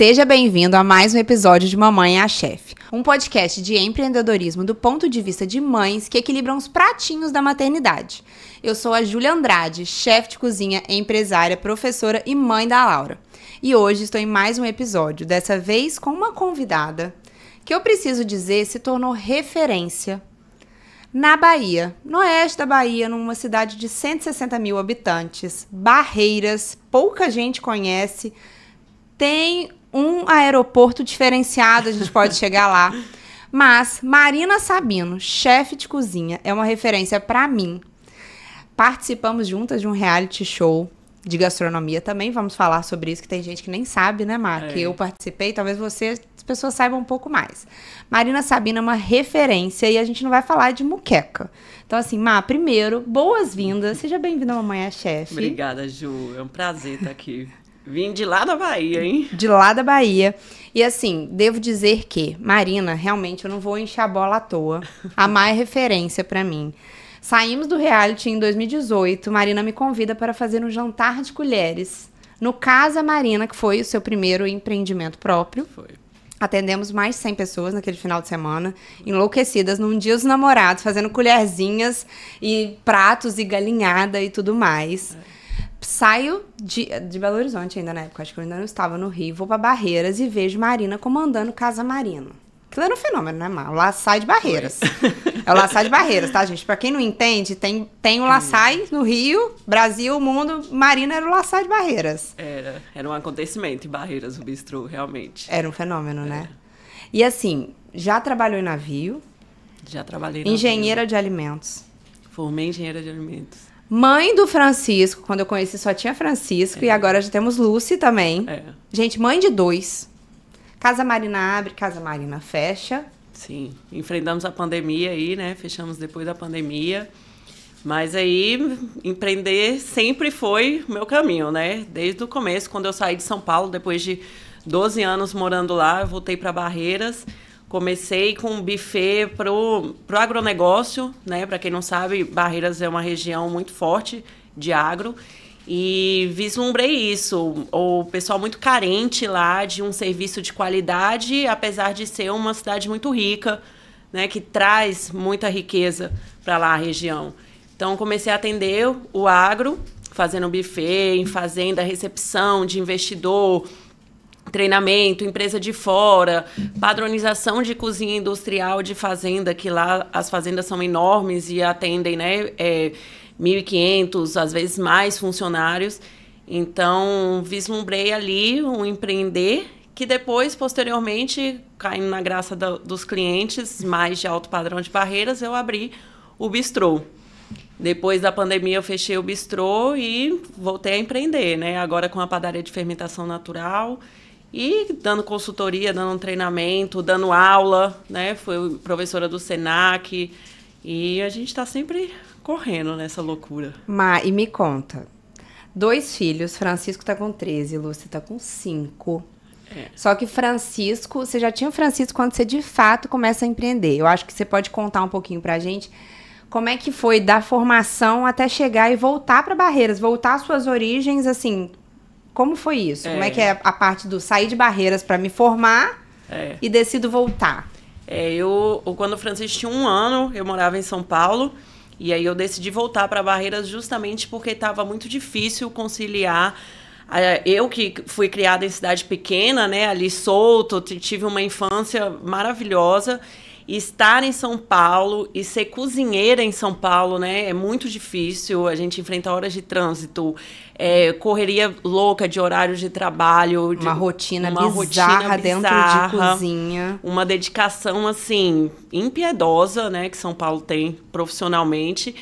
Seja bem-vindo a mais um episódio de Mamãe é a Chefe, um podcast de empreendedorismo do ponto de vista de mães que equilibram os pratinhos da maternidade. Eu sou a Júlia Andrade, chefe de cozinha, empresária, professora e mãe da Laura. E hoje estou em mais um episódio, dessa vez com uma convidada que eu preciso dizer se tornou referência na Bahia, no oeste da Bahia, numa cidade de 160 mil habitantes, Barreiras, pouca gente conhece, tem um aeroporto diferenciado, a gente pode chegar lá. Mas Marina Sabino, chefe de cozinha, é uma referência para mim. Participamos juntas de um reality show de gastronomia também. Vamos falar sobre isso, que tem gente que nem sabe, né, Mar? Que eu participei, talvez as pessoas saibam um pouco mais. Marina Sabino é uma referência e a gente não vai falar de muqueca. Então, assim, Mar, primeiro, boas-vindas. Seja bem-vinda à Mamãe é a Chefe. Obrigada, Ju. É um prazer estar aqui. Vim de lá da Bahia, hein? De lá da Bahia. E assim, devo dizer que, Marina, realmente eu não vou encher a bola à toa. A Má é referência pra mim. Saímos do reality em 2018. Marina me convida para fazer um jantar de colheres no Casa Marina, que foi o seu primeiro empreendimento próprio. Foi. Atendemos mais de 100 pessoas naquele final de semana, enlouquecidas num dia dos namorados, fazendo colherzinhas e pratos e galinhada e tudo mais. Saio de Belo Horizonte ainda na época, acho que eu ainda não estava no Rio, vou para Barreiras e vejo Marina comandando Casa Marina. Aquilo era um fenômeno, né, Mar? O Laçai de Barreiras. É o Laçai de Barreiras, tá, gente? Pra quem não entende, tem o Laçai no Rio, Brasil, mundo, Marina era o Laçai de Barreiras. Era um acontecimento em Barreiras, o bistrô, realmente. Era um fenômeno, né? E assim, já trabalhou em navio? Já trabalhei em navio. Engenheira de alimentos. Formei engenheira de alimentos. Mãe do Francisco, quando eu conheci só tinha Francisco, e agora já temos Lucy também. Gente, mãe de 2. Casa Marina abre, Casa Marina fecha. Sim, enfrentamos a pandemia aí, né? Fechamos depois da pandemia. Mas aí, empreender sempre foi o meu caminho, né? Desde o começo, quando eu saí de São Paulo, depois de 12 anos morando lá, eu voltei para Barreiras. Comecei com um buffet pro agronegócio, né? Para quem não sabe, Barreiras é uma região muito forte de agro. E vislumbrei isso. O pessoal muito carente lá de um serviço de qualidade, apesar de ser uma cidade muito rica, né? Que traz muita riqueza para lá a região. Então, comecei a atender o agro, fazendo buffet, em fazenda, recepção de investidor, treinamento, empresa de fora, padronização de cozinha industrial de fazenda, que lá as fazendas são enormes e atendem, né, 1.500, às vezes mais funcionários. Então, vislumbrei ali um empreender que depois, posteriormente, caindo na graça dos clientes mais de alto padrão de Barreiras, eu abri o bistrô. Depois da pandemia, eu fechei o bistrô e voltei a empreender, né? Agora com a padaria de fermentação natural. E dando consultoria, dando treinamento, dando aula, né? Fui professora do Senac. E a gente está sempre correndo nessa loucura. E me conta. 2 filhos, Francisco está com 13, Lúcia está com 5. Só que Francisco, você já tinha o Francisco quando você de fato começa a empreender. Eu acho que você pode contar um pouquinho pra gente como é que foi da formação até chegar e voltar para Barreiras, voltar às suas origens, assim. Como foi isso? Como é que é a parte do sair de Barreiras para me formar e decido voltar? Quando o Francisco tinha 1 ano, eu morava em São Paulo, e aí eu decidi voltar para Barreiras justamente porque estava muito difícil conciliar. Eu que fui criada em cidade pequena, né, ali solto, tive uma infância maravilhosa. E estar em São Paulo e ser cozinheira em São Paulo, né, é muito difícil. A gente enfrenta horas de trânsito, correria louca de horários de trabalho. Uma rotina bizarra dentro de cozinha. Uma dedicação, assim, impiedosa, né, que São Paulo tem profissionalmente.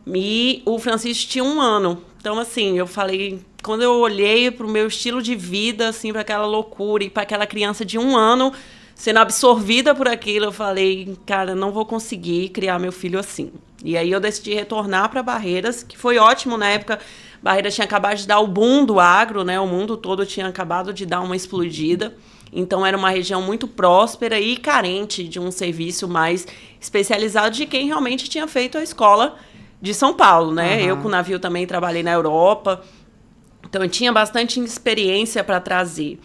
E o Francisco tinha 1 ano. Então, assim, eu falei... Quando eu olhei para o meu estilo de vida, assim, para aquela loucura e para aquela criança de 1 ano... sendo absorvida por aquilo, eu falei, cara, não vou conseguir criar meu filho assim. E aí eu decidi retornar para Barreiras, que foi ótimo na época. Barreiras tinha acabado de dar o boom do agro, né? O mundo todo tinha acabado de dar uma explodida. Então era uma região muito próspera e carente de um serviço mais especializado de quem realmente tinha feito a escola de São Paulo, né? Eu com o navio também trabalhei na Europa. Então eu tinha bastante experiência para trazer.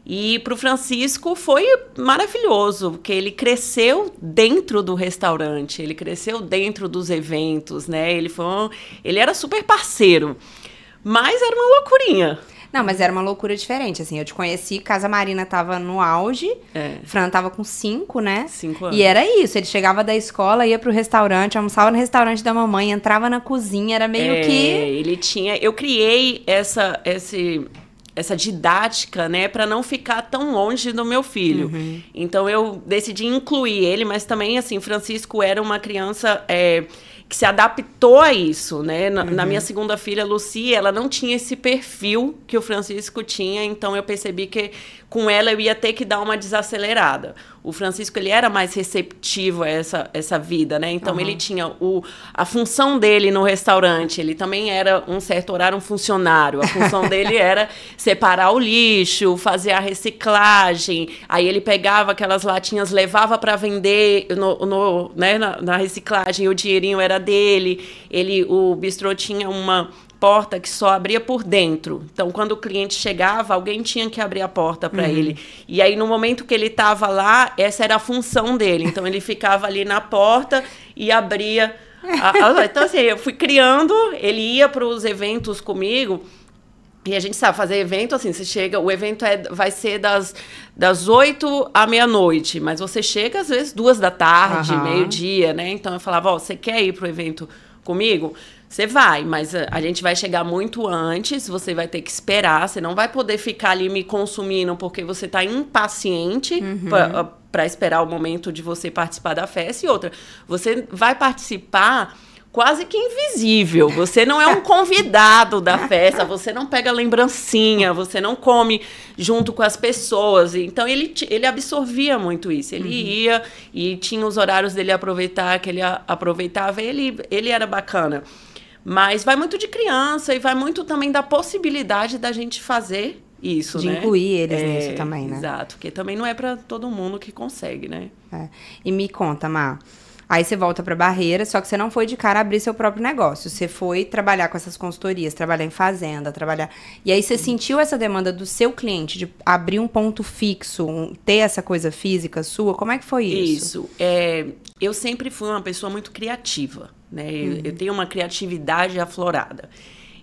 E para o Francisco foi maravilhoso, porque ele cresceu dentro do restaurante, ele cresceu dentro dos eventos, né? Ele era super parceiro, mas era uma loucurinha. Não, mas era uma loucura diferente, assim, eu te conheci, Casa Marina tava no auge, Fran tava com 5, né? 5 anos. E era isso, ele chegava da escola, ia pro restaurante, almoçava no restaurante da mamãe, entrava na cozinha, era meio que... Eu criei essa didática, né, para não ficar tão longe do meu filho. Então, eu decidi incluir ele, mas também, assim, Francisco era uma criança... que se adaptou a isso, né? Na minha segunda filha, Lucy, ela não tinha esse perfil que o Francisco tinha, então eu percebi que com ela eu ia ter que dar uma desacelerada. O Francisco, ele era mais receptivo a essa vida, né? Então, ele tinha a função dele no restaurante, ele também era, um certo horário, um funcionário. A função dele era separar o lixo, fazer a reciclagem. Aí ele pegava aquelas latinhas, levava para vender né, na reciclagem, o dinheirinho era dele. O bistrô tinha uma porta que só abria por dentro. Então, quando o cliente chegava, alguém tinha que abrir a porta para ele. E aí, no momento que ele estava lá, essa era a função dele. Então, ele ficava ali na porta e abria. Então, assim, eu fui criando, ele ia para os eventos comigo. E a gente sabe fazer evento, assim, você chega, o evento vai ser das 8 à meia-noite, mas você chega, às vezes, 2 da tarde, meio-dia, né? Então, eu falava, você quer ir pro evento comigo? Você vai, mas a gente vai chegar muito antes, você vai ter que esperar, você não vai poder ficar ali me consumindo porque você tá impaciente para esperar o momento de você participar da festa. E outra, você vai participar quase que invisível. Você não é um convidado da festa, você não pega lembrancinha, você não come junto com as pessoas. Então, ele absorvia muito isso. Ele ia e tinha os horários dele aproveitar, que ele aproveitava. Ele era bacana. Mas vai muito de criança e vai muito também da possibilidade da gente fazer isso, de né? incluir eles nisso também, né? Exato, porque também não é para todo mundo que consegue, né? E me conta, Má. Aí você volta para Barreiras, só que você não foi de cara abrir seu próprio negócio. Você foi trabalhar com essas consultorias, trabalhar em fazenda, E aí você sentiu essa demanda do seu cliente de abrir um ponto fixo, ter essa coisa física sua? Como é que foi isso? Eu sempre fui uma pessoa muito criativa, né? Eu tenho uma criatividade aflorada.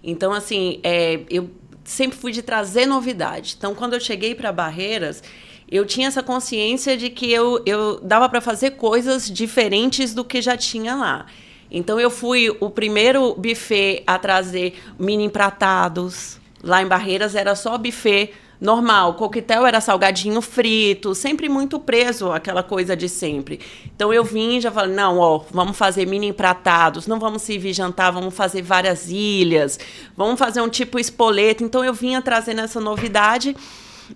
Então, assim, eu sempre fui de trazer novidade. Então, quando eu cheguei para Barreiras, eu tinha essa consciência de que eu dava para fazer coisas diferentes do que já tinha lá. Então, eu fui o primeiro buffet a trazer mini empratados. Lá em Barreiras era só buffet normal. Coquetel era salgadinho frito, sempre muito preso àquela coisa de sempre. Então, eu vim e já falei, não, vamos fazer mini empratados, não vamos servir jantar, vamos fazer várias ilhas, vamos fazer um tipo espoleta. Então, eu vinha trazendo essa novidade.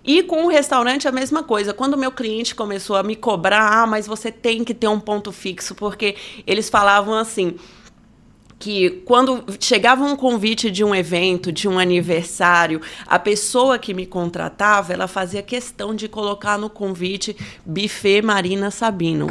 E com o restaurante a mesma coisa. Quando o meu cliente começou a me cobrar, mas você tem que ter um ponto fixo, porque eles falavam assim, que quando chegava um convite de um evento, de um aniversário, a pessoa que me contratava, ela fazia questão de colocar no convite buffet Marina Sabino.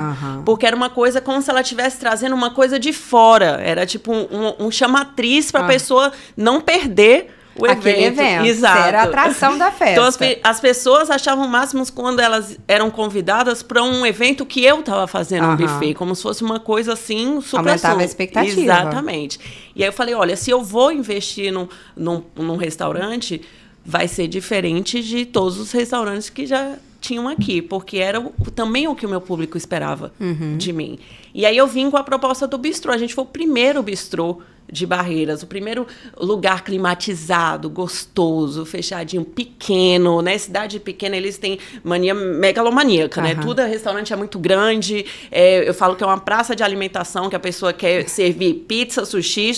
Porque era uma coisa como se ela estivesse trazendo uma coisa de fora. Era tipo um chamatriz para a pessoa não perder aquele evento. Exato. Era a atração da festa. Então, as pessoas achavam máximos quando elas eram convidadas para um evento que eu estava fazendo um buffet, como se fosse uma coisa assim, aumentava a expectativa. Exatamente. E aí eu falei, olha, se eu vou investir num restaurante, vai ser diferente de todos os restaurantes que já tinham aqui, porque era também o que o meu público esperava de mim. E aí eu vim com a proposta do bistrô. A gente foi o primeiro bistrô de Barreiras, o primeiro lugar climatizado, gostoso, fechadinho, pequeno, né? Cidade pequena, eles têm mania megalomaníaca, né? Tudo restaurante é muito grande. Eu falo que é uma praça de alimentação, que a pessoa quer servir pizza, sushi,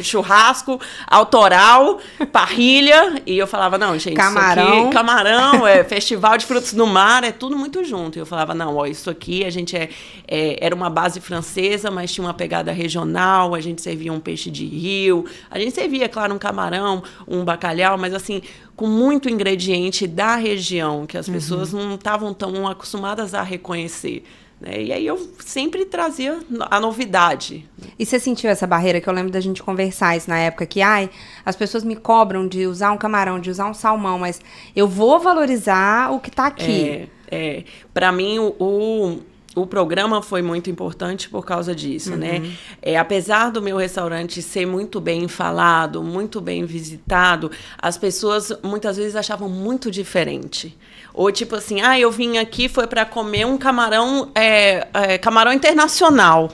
churrasco, autoral, parrilha. E eu falava, não, gente, camarão. Isso aqui, camarão, festival de frutos do mar, é tudo muito junto. E eu falava, não, isso aqui a gente era uma base francesa, mas tinha uma pegada regional, a gente servia um peixe de rio, a gente servia, claro, um camarão, um bacalhau, mas assim, com muito ingrediente da região, que as pessoas não estavam tão acostumadas a reconhecer, né? E aí eu sempre trazia a novidade. E você sentiu essa barreira, que eu lembro da gente conversar isso na época, que as pessoas me cobram de usar um camarão, de usar um salmão, mas eu vou valorizar o que tá aqui. Para mim, o programa foi muito importante por causa disso, né? Apesar do meu restaurante ser muito bem falado, muito bem visitado, as pessoas muitas vezes achavam muito diferente. Ou tipo assim, eu vim aqui foi para comer um camarão, camarão internacional.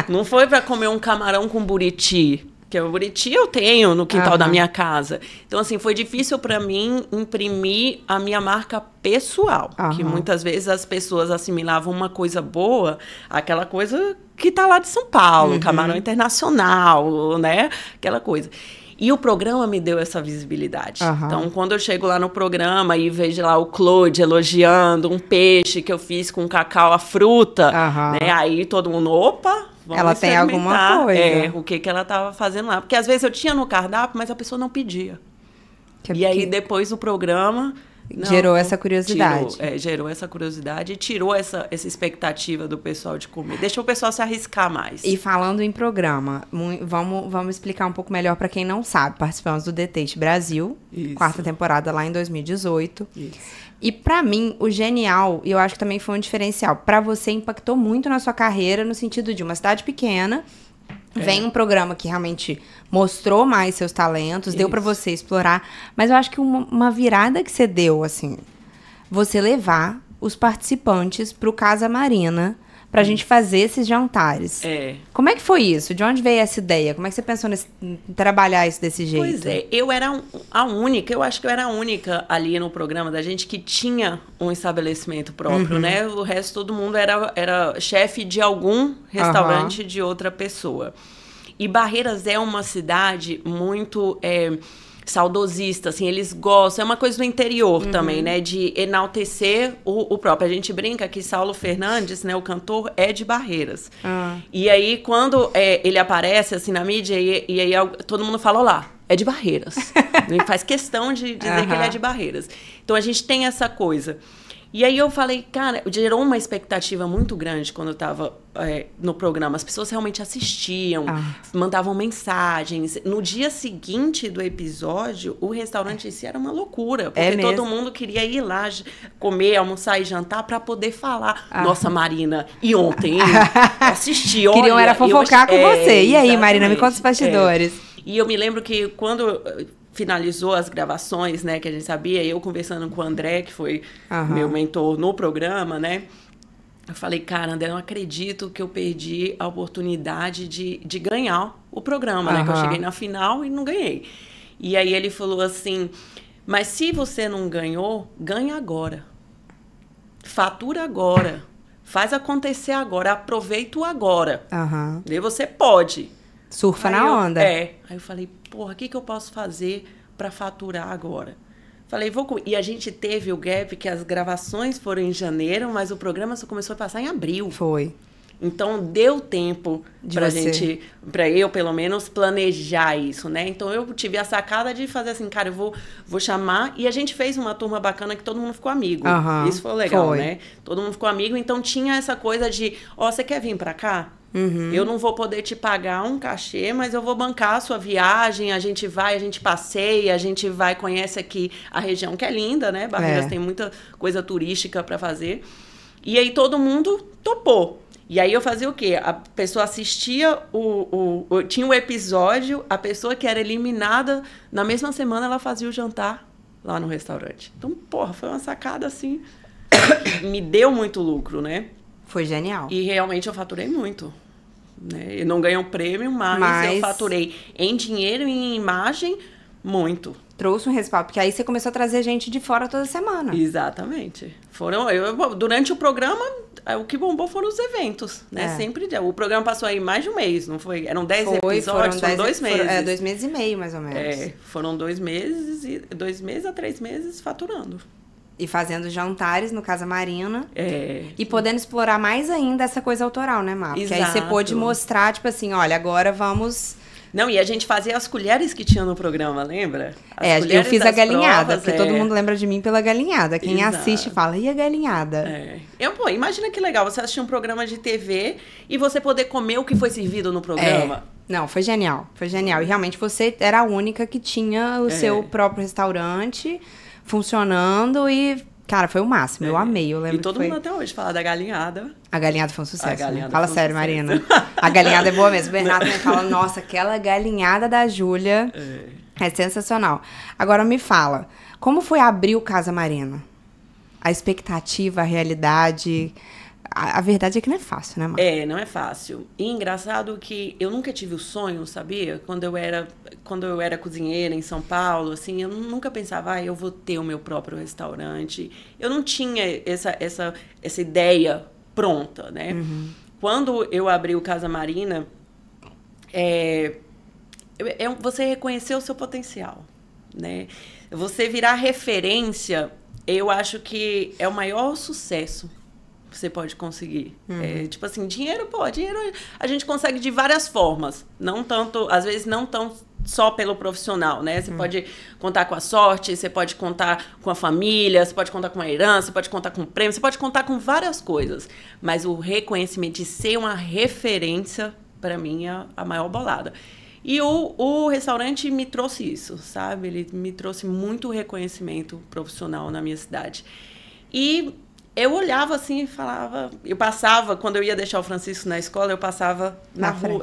Não foi para comer um camarão com buriti. Porque o buriti eu tenho no quintal da minha casa. Então, assim, foi difícil para mim imprimir a minha marca pessoal. Que muitas vezes as pessoas assimilavam uma coisa boa, aquela coisa que tá lá de São Paulo, camarão internacional, né? Aquela coisa. E o programa me deu essa visibilidade. Então, quando eu chego lá no programa e vejo lá o Claude elogiando um peixe que eu fiz com cacau à fruta, né? Aí todo mundo, opa... Ela tem alguma coisa. O que ela estava fazendo lá. Porque às vezes eu tinha no cardápio, mas a pessoa não pedia. E aí, depois do programa... gerou essa curiosidade. Gerou essa curiosidade e tirou essa expectativa do pessoal de comer. Deixa o pessoal se arriscar mais. E falando em programa, vamos explicar um pouco melhor para quem não sabe. Participamos do The Taste Brasil, 4ª temporada lá em 2018. Isso. E pra mim, o genial, e eu acho que também foi um diferencial, pra você impactou muito na sua carreira, no sentido de uma cidade pequena, vem um programa que realmente mostrou mais seus talentos, deu pra você explorar, mas eu acho que uma virada que você deu, assim, você levar os participantes pro Casa Marina pra gente fazer esses jantares. Como é que foi isso? De onde veio essa ideia? Como é que você pensou em trabalhar isso desse jeito? Pois eu era eu acho que eu era a única ali no programa da gente que tinha um estabelecimento próprio, né? O resto, todo mundo era chefe de algum restaurante de outra pessoa. E Barreiras é uma cidade muito... saudosista, assim, eles gostam, é uma coisa do interior também, né, de enaltecer o próprio. A gente brinca que Saulo Fernandes, né, o cantor, é de Barreiras. E aí, quando ele aparece, assim, na mídia, e aí todo mundo fala, olá, é de Barreiras. Ele faz questão de dizer que ele é de Barreiras. Então, a gente tem essa coisa. E aí eu falei, cara, gerou uma expectativa muito grande quando eu estava no programa. As pessoas realmente assistiam, mandavam mensagens. No dia seguinte do episódio, o restaurante em si era uma loucura. Porque todo mundo queria ir lá comer, almoçar e jantar para poder falar. Nossa, Marina, e ontem assisti, olha... Queriam era fofocar com você. E aí, Marina, me conta os bastidores. E eu me lembro que quando... finalizou as gravações, né, que a gente sabia, eu conversando com o André, que foi meu mentor no programa, né, eu falei, cara, André, eu não acredito que eu perdi a oportunidade de ganhar o programa, né, que eu cheguei na final e não ganhei. E aí ele falou assim, mas se você não ganhou, ganha agora. Fatura agora. Faz acontecer agora. Aproveita o agora. E você pode. Surfa na onda. Aí eu falei, porra, o que eu posso fazer para faturar agora? Falei, E a gente teve o gap que as gravações foram em janeiro, mas o programa só começou a passar em abril. Foi. Então, deu tempo pra eu, pelo menos, planejar isso, né? Então, eu tive a sacada de fazer assim, cara, eu vou chamar... E a gente fez uma turma bacana que todo mundo ficou amigo. Isso foi legal, né? Todo mundo ficou amigo, então tinha essa coisa de, você quer vir pra cá? Eu não vou poder te pagar um cachê, mas eu vou bancar a sua viagem, a gente vai, a gente passeia, a gente vai, conhece aqui a região que é linda, né? Barreiras tem muita coisa turística para fazer. E aí todo mundo topou. E aí eu fazia o quê? A pessoa assistia, tinha o episódio, a pessoa que era eliminada, na mesma semana ela fazia o jantar lá no restaurante. Então, porra, foi uma sacada assim, me deu muito lucro, né? Foi genial. E realmente eu faturei muito. Né? Eu não ganhei um prêmio, mas eu faturei em dinheiro e em imagem muito. Trouxe um respaldo, porque aí você começou a trazer gente de fora toda semana. Exatamente. Durante o programa, o que bombou foram os eventos, né? Sempre. O programa passou aí mais de um mês, não foi? Eram 10 episódios, foram 2 meses. 2 meses e meio, mais ou menos. Foram 2 meses, 2 meses a 3 meses faturando. E fazendo jantares no Casa Marina. E podendo explorar mais ainda essa coisa autoral, né, Má? Porque aí você pôde mostrar, tipo assim, olha, agora vamos Não, e a gente fazia as colheres que tinha no programa, lembra? Eu fiz a galinhada, provas, porque todo mundo lembra de mim pela galinhada. Quem Exato. assiste fala, e a galinhada? Imagina que legal, você assistir um programa de TV e você poder comer o que foi servido no programa. Não, foi genial, foi genial. E realmente você era a única que tinha o seu próprio restaurante funcionando e... Cara, foi o máximo, eu amei. Eu lembro e todo mundo até hoje fala da galinhada. A galinhada foi um sucesso, né? Fala foi um sério, sucesso. Marina. A galinhada é boa mesmo. O Bernardo me fala, nossa, aquela galinhada da Júlia é sensacional. Agora me fala, como foi abrir o Casa Marina? A expectativa, a realidade... A verdade é que não é fácil, né, Marina? Não é fácil. E engraçado que eu nunca tive o sonho, sabia? Quando eu era cozinheira em São Paulo, assim, eu nunca pensava, eu vou ter o meu próprio restaurante. Eu não tinha essa ideia pronta, né? Uhum. Quando eu abri o Casa Marina, você reconhecer o seu potencial, né? Você virar referência, eu acho que é o maior sucesso que você pode conseguir. Tipo assim, dinheiro a gente consegue de várias formas. Não tanto, às vezes não tão só pelo profissional, né? Você pode contar com a sorte, você pode contar com a família, você pode contar com a herança, você pode contar com o prêmio, você pode contar com várias coisas. Mas o reconhecimento de ser uma referência, para mim, é a maior bolada. E o restaurante me trouxe isso, sabe? Ele me trouxe muito reconhecimento profissional na minha cidade. E eu olhava assim e falava... Eu passava, quando eu ia deixar o Francisco na escola, eu passava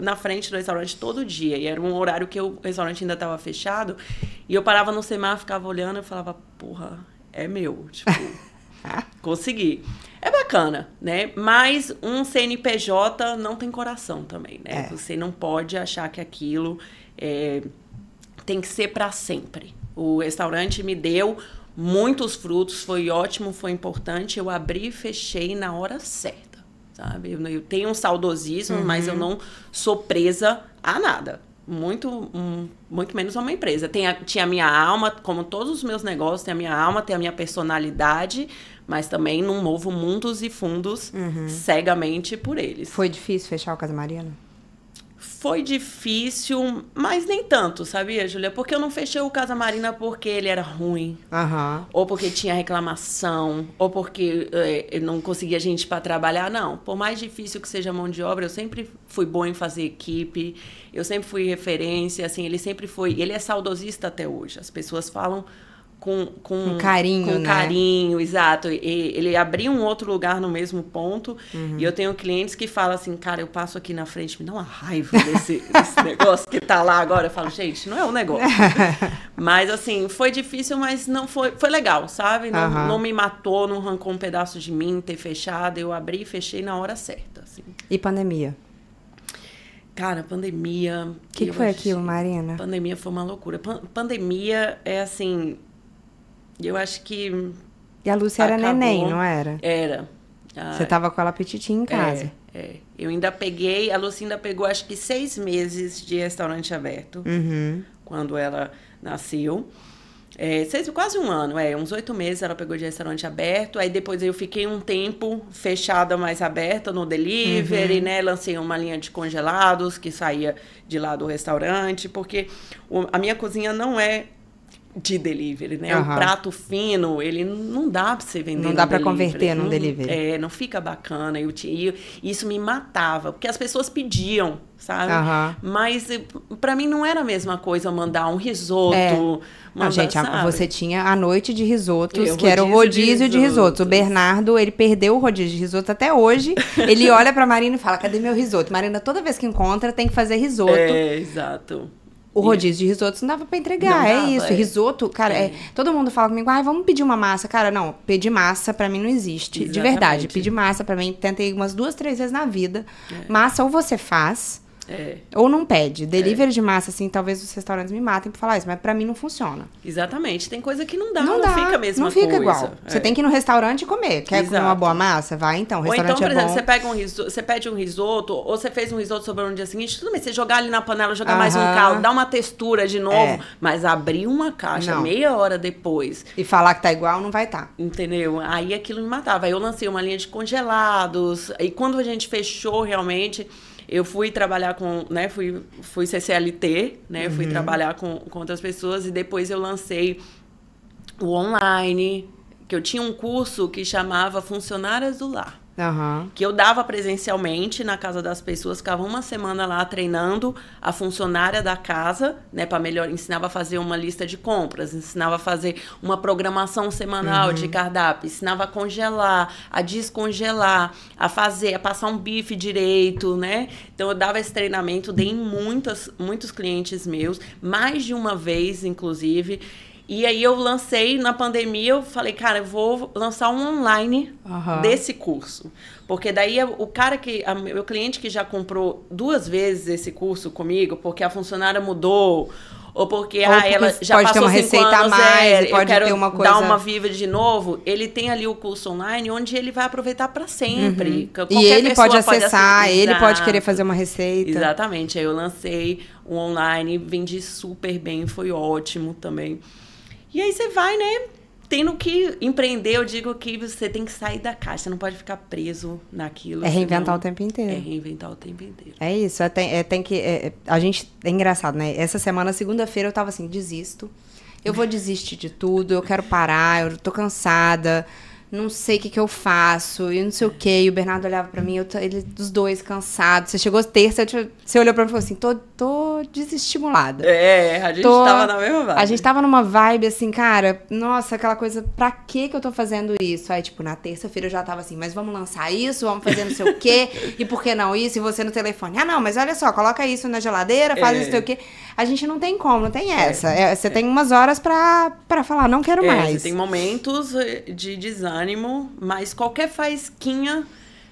na frente do restaurante todo dia. E era um horário que o restaurante ainda estava fechado. E eu parava no semáforo, ficava olhando e falava, porra, é meu. Tipo, consegui. É bacana, né? Mas um CNPJ não tem coração também, né? Você não pode achar que aquilo tem que ser para sempre. O restaurante me deu muitos frutos, foi ótimo, foi importante. Eu abri e fechei na hora certa, sabe? Eu tenho um saudosismo, mas eu não sou presa a nada. Muito menos a uma empresa. Tinha a minha alma, como todos os meus negócios, tem a minha alma, tem a minha personalidade, mas também não movo mundos e fundos cegamente por eles. Foi difícil fechar o Casa Marina? Foi difícil, mas nem tanto, sabia, Júlia? Porque eu não fechei o Casa Marina porque ele era ruim. Ou porque tinha reclamação, ou porque eu não conseguia gente para trabalhar. Não, por mais difícil que seja a mão de obra, eu sempre fui boa em fazer equipe, eu sempre fui referência, assim, ele sempre foi... Ele é saudosista até hoje, as pessoas falam com carinho, com né? carinho, exato. E ele abriu um outro lugar no mesmo ponto. E eu tenho clientes que falam assim, cara, eu passo aqui na frente, me dá uma raiva desse negócio que tá lá agora. Eu falo, gente, não é um negócio. Mas, assim, foi difícil, mas não foi legal, sabe? Não me matou, não arrancou um pedaço de mim ter fechado. Eu abri e fechei na hora certa, assim. E pandemia? Cara, pandemia... O que foi aquilo, Marina? Pandemia foi uma loucura. Pandemia é assim... Eu acho que... E a Lúcia era neném, não era? Era. Você tava com ela petitinha em casa. Eu ainda peguei... A Lúcia ainda pegou, acho que 6 meses de restaurante aberto. Quando ela nasceu. Quase um ano, uns 8 meses ela pegou de restaurante aberto. Aí depois eu fiquei um tempo fechada, mais aberta no delivery, né? Lancei uma linha de congelados que saía de lá do restaurante. Porque a minha cozinha não é de delivery, né? O prato fino, ele não dá pra você vender. Não dá pra converter num delivery. Não fica bacana. Isso me matava, porque as pessoas pediam, sabe? Mas pra mim não era a mesma coisa mandar um risoto. Gente, você tinha a noite de risotos, que era o rodízio de risotos. O Bernardo, ele perdeu o rodízio de risotos até hoje. Ele olha pra Marina e fala, cadê meu risoto? Marina, toda vez que encontra, tem que fazer risoto. Exato. O rodízio de risotos não dava pra entregar, isso. Risoto, cara, todo mundo fala comigo, vamos pedir uma massa. Cara, não, pedir massa pra mim não existe. Exatamente. De verdade, pedir massa pra mim, tentei umas 2, 3 vezes na vida. Massa ou você faz, ou não pede. Delivery de massa, assim, talvez os restaurantes me matem por falar isso, mas pra mim não funciona. Exatamente, tem coisa que não dá, não fica a mesma coisa. Não fica igual. Você tem que ir no restaurante e comer. Quer comer uma boa massa? Vai então, o restaurante por exemplo, bom. você pede um risoto, ou você fez um risoto sobre no dia seguinte, tudo bem, você jogar ali na panela, jogar mais um caldo, dar uma textura de novo, mas abrir uma caixa meia hora depois... E falar que tá igual, não vai estar. Entendeu? Aí aquilo me matava. Aí eu lancei uma linha de congelados, e quando a gente fechou realmente... eu fui trabalhar com, né, fui ser CLT, né, fui trabalhar com outras pessoas e depois eu lancei o online, que eu tinha um curso que chamava Funcionárias do Lar. Que eu dava presencialmente na casa das pessoas, ficava uma semana lá treinando a funcionária da casa, né, para melhor, ensinava a fazer uma lista de compras, ensinava a fazer uma programação semanal de cardápio, ensinava a congelar, a descongelar, a passar um bife direito, né? Então eu dava esse treinamento, dei em muitos clientes meus, mais de uma vez, inclusive. E aí eu lancei, na pandemia, eu falei, cara, eu vou lançar um online desse curso. Porque daí o cara meu cliente que já comprou 2 vezes esse curso comigo, porque a funcionária mudou, ou porque ela já pode passou ter uma 5 receita anos, a mais, eu quero ter uma coisa... dar uma viva de novo, ele tem ali o curso online, onde ele vai aproveitar para sempre. E ele pode acessar, ele pode querer fazer uma receita. Exatamente, aí eu lancei um online, vendi super bem, foi ótimo também. E aí você vai, né, tendo que empreender, eu digo que você tem que sair da caixa, você não pode ficar preso naquilo. É reinventar o tempo inteiro. É reinventar o tempo inteiro. É isso, a gente, é engraçado, né, essa semana, segunda-feira, eu tava assim, desisto, eu vou desistir de tudo, eu quero parar, eu tô cansada, não sei o que eu faço, e não sei o quê. E o Bernardo olhava pra mim, dos dois cansados. Você chegou terça, você olhou pra mim e falou assim, tô desestimulada. A gente tava na mesma vibe. A gente tava numa vibe assim, cara, nossa, aquela coisa, pra que eu tô fazendo isso? Aí, tipo, na terça-feira eu já tava assim, mas vamos lançar isso, vamos fazer não sei o quê, e por que não isso? E você no telefone, não, mas olha só, coloca isso na geladeira, faz isso, sei o quê. A gente não tem como, não tem essa. Você tem umas horas pra falar, não quero mais. Você tem momentos de desânimo, mas qualquer faísquinha,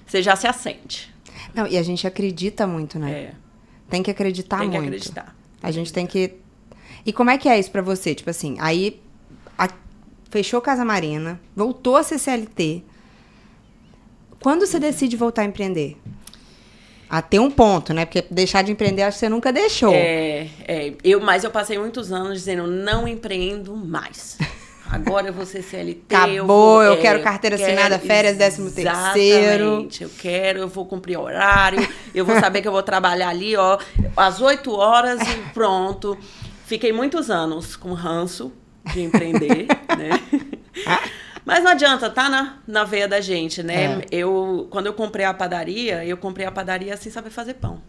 você já se acende. Não, e a gente acredita muito, né? Tem que acreditar muito. Tem que acreditar. A gente tem que... E como é que é isso pra você? Tipo assim, aí fechou Casa Marina, voltou a ser CLT. Quando você decide voltar a empreender? Até um ponto, né? Porque deixar de empreender, acho que você nunca deixou. Mas eu passei muitos anos dizendo, não empreendo mais. Agora eu vou ser CLT. Acabou, eu quero carteira assinada, férias, 13º. Exatamente, eu vou cumprir horário, eu vou saber que eu vou trabalhar ali, ó, às 8 horas e pronto. Fiquei muitos anos com ranço de empreender, né? Mas não adianta, tá na veia da gente, né? Quando eu comprei a padaria sem saber fazer pão.